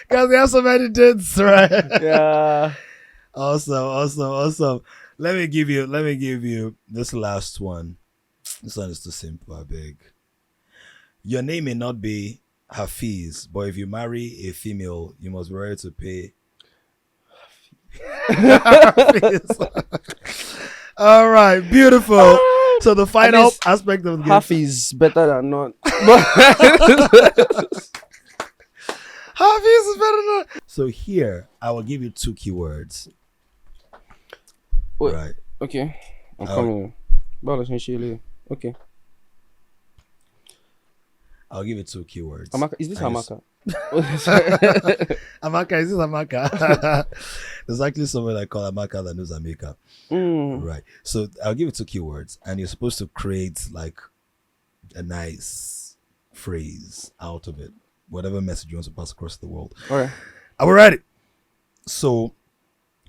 Because they have so many dates, right? Yeah. Awesome. Let me give you this last one. This one is too simple, I beg. Your name may not be Hafiz, but if you marry a female, you must be ready to pay. All right, beautiful. So the final aspect of the game. Half is better than none. Half is better than none. So here, I will give you 2 keywords. Wait, right. Okay. I'm coming. Okay. I'll give you 2 keywords. Is this Amaka? Amaka, is this Amaka? There's actually someone I call Amaka that knows Amika. Right. So I'll give you 2 keywords, and you're supposed to create like a nice phrase out of it. whatever message you want to pass across the world. All right. Are we ready? So,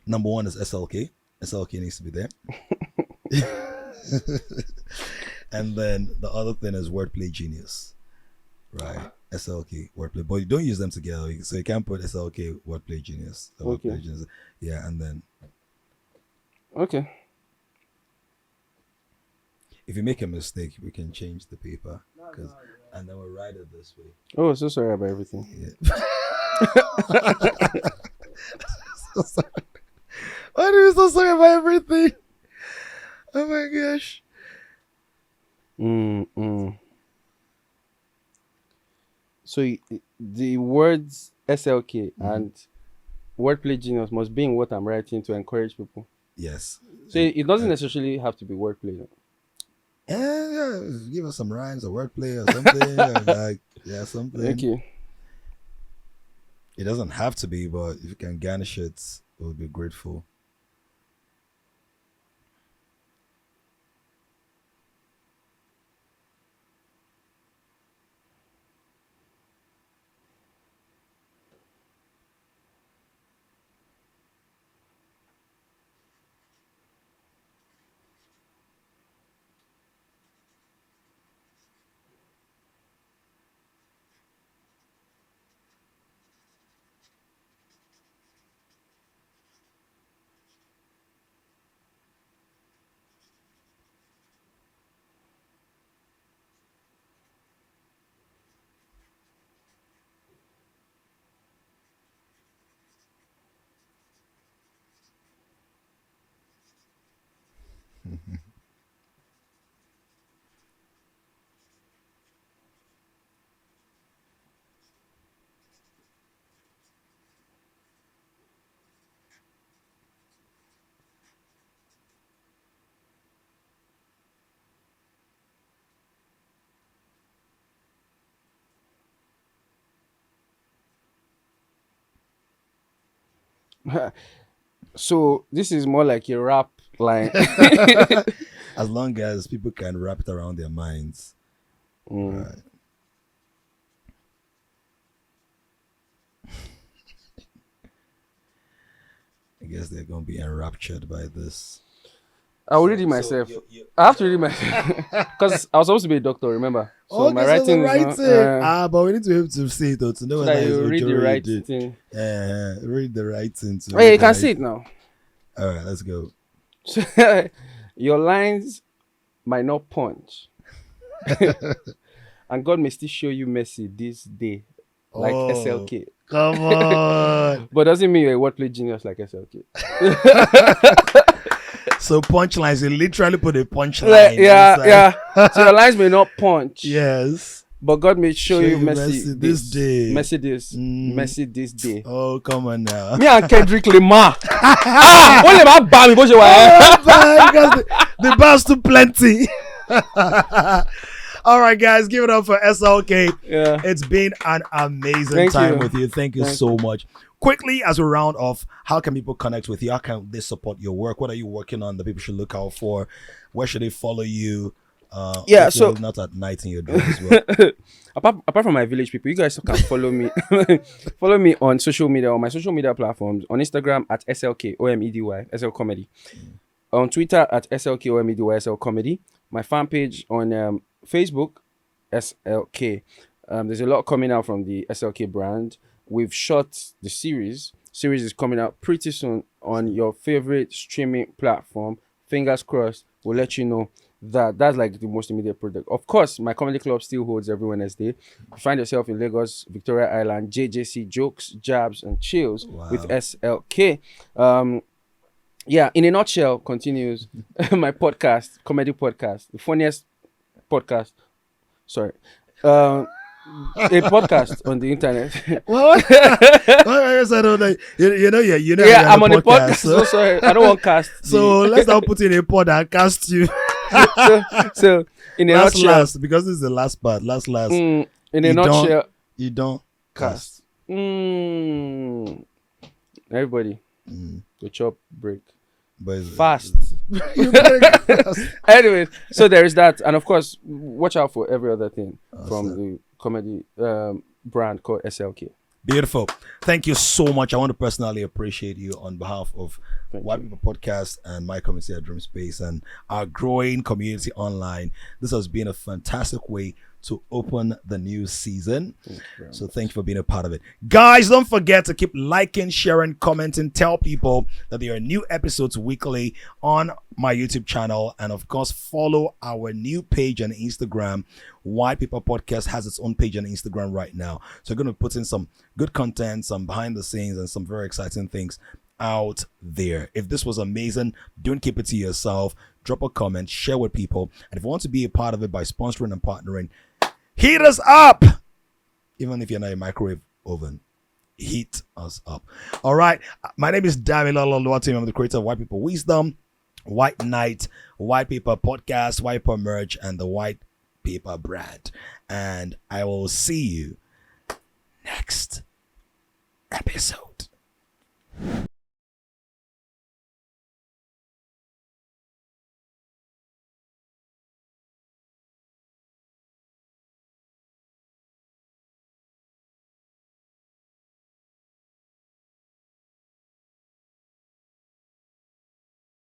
number 1 is SLK. SLK needs to be there. And then the other thing is wordplay genius. Right. SLK, wordplay. But you don't use them together. So you can't put SLK, wordplay genius. Okay. Wordplay genius. Yeah, and then. Okay. If you make a mistake, we can change the paper. And then we'll write it this way. Oh, so sorry about everything. Yeah. So sorry. Why are you so sorry about everything? Oh my gosh. So the words SLK and wordplay genius must be in what I'm writing to encourage people. Yes. So it doesn't necessarily have to be wordplay. No? Yeah, give us some rhymes or wordplay or something. Something. Thank you. It doesn't have to be, but if you can garnish it, we'll be grateful. So this is more like a rap line. As long as people can wrap it around their minds. Right. I guess they're going to be enraptured by this. I'll read it myself. I have to read it myself because I was supposed to be a doctor, remember? So my writing is not, but we need to be able to see it though, to know so whether that you it's read the right did. thing. Read the right thing. Oh, yeah, you can see it now. All right, let's go. Your lines might not punch, and God may still show you mercy this day, like SLK. Come on. But doesn't mean you're a wordplay genius like SLK. So punchlines, you literally put a punchline. Yeah. So your lines may not punch. Yes. But God may show you mercy this day. Mercy this day. Oh, come on now. Me and Kendrick Lamar. Only my bam because the bar's too plenty. All right, guys, give it up for SLK. Yeah. It's been an amazing time with you. Thank you so much. Quickly, as we round off, how can people connect with you? How can they support your work? What are you working on that people should look out for? Where should they follow you? So not at night in your dreams as well. apart from my village people, you guys can follow me. Follow me on social media, on my social media platforms. On Instagram at 𝐓𝐘𝐒, 𝐓𝐇𝐈𝐒. On Twitter at 𝐓𝐘𝐒, 𝐓𝐇𝐈𝐒. My fan page on Facebook, SLK. There's a lot coming out from the SLK brand. We've shot the series. Series is coming out pretty soon on your favorite streaming platform. Fingers crossed. We'll let you know that that's like the most immediate product. Of course, my comedy club still holds every Wednesday. You find yourself in Lagos, Victoria Island, JJC Jokes, Jabs, and Chills with SLK. In a nutshell, continues my podcast, comedy podcast, the funniest podcast. Sorry. A podcast on the internet. What? I'm on a podcast. So sorry, I don't want cast. So let's not put in a pod and cast you. so in a nutshell, last, because this is the last part. Last. In a nutshell, you don't cast. Everybody, go chop break. But fast. Anyway, so there is that, and of course, watch out for every other thing from the comedy brand called SLK. Beautiful. Thank you so much. I want to personally appreciate you on behalf of White Paper Podcast and my community at Dream Space and our growing community online. This has been a fantastic way to open the new season. So thank you for being a part of it. Guys, don't forget to keep liking, sharing, commenting. Tell people that there are new episodes weekly on my YouTube channel. And of course, follow our new page on Instagram. White Paper Podcast has its own page on Instagram right now. So we're going to put in some good content, some behind the scenes, and some very exciting things out there. If this was amazing, don't keep it to yourself. Drop a comment, share with people. And if you want to be a part of it by sponsoring and partnering, heat us up. Even if you're not a microwave oven, heat us up. All right. My name is Damilola Oluwatoyinbo. I'm the creator of White Paper Wisdom, White Knight, White Paper Podcast, White Paper Merch, and the White Paper brand. And I will see you next episode.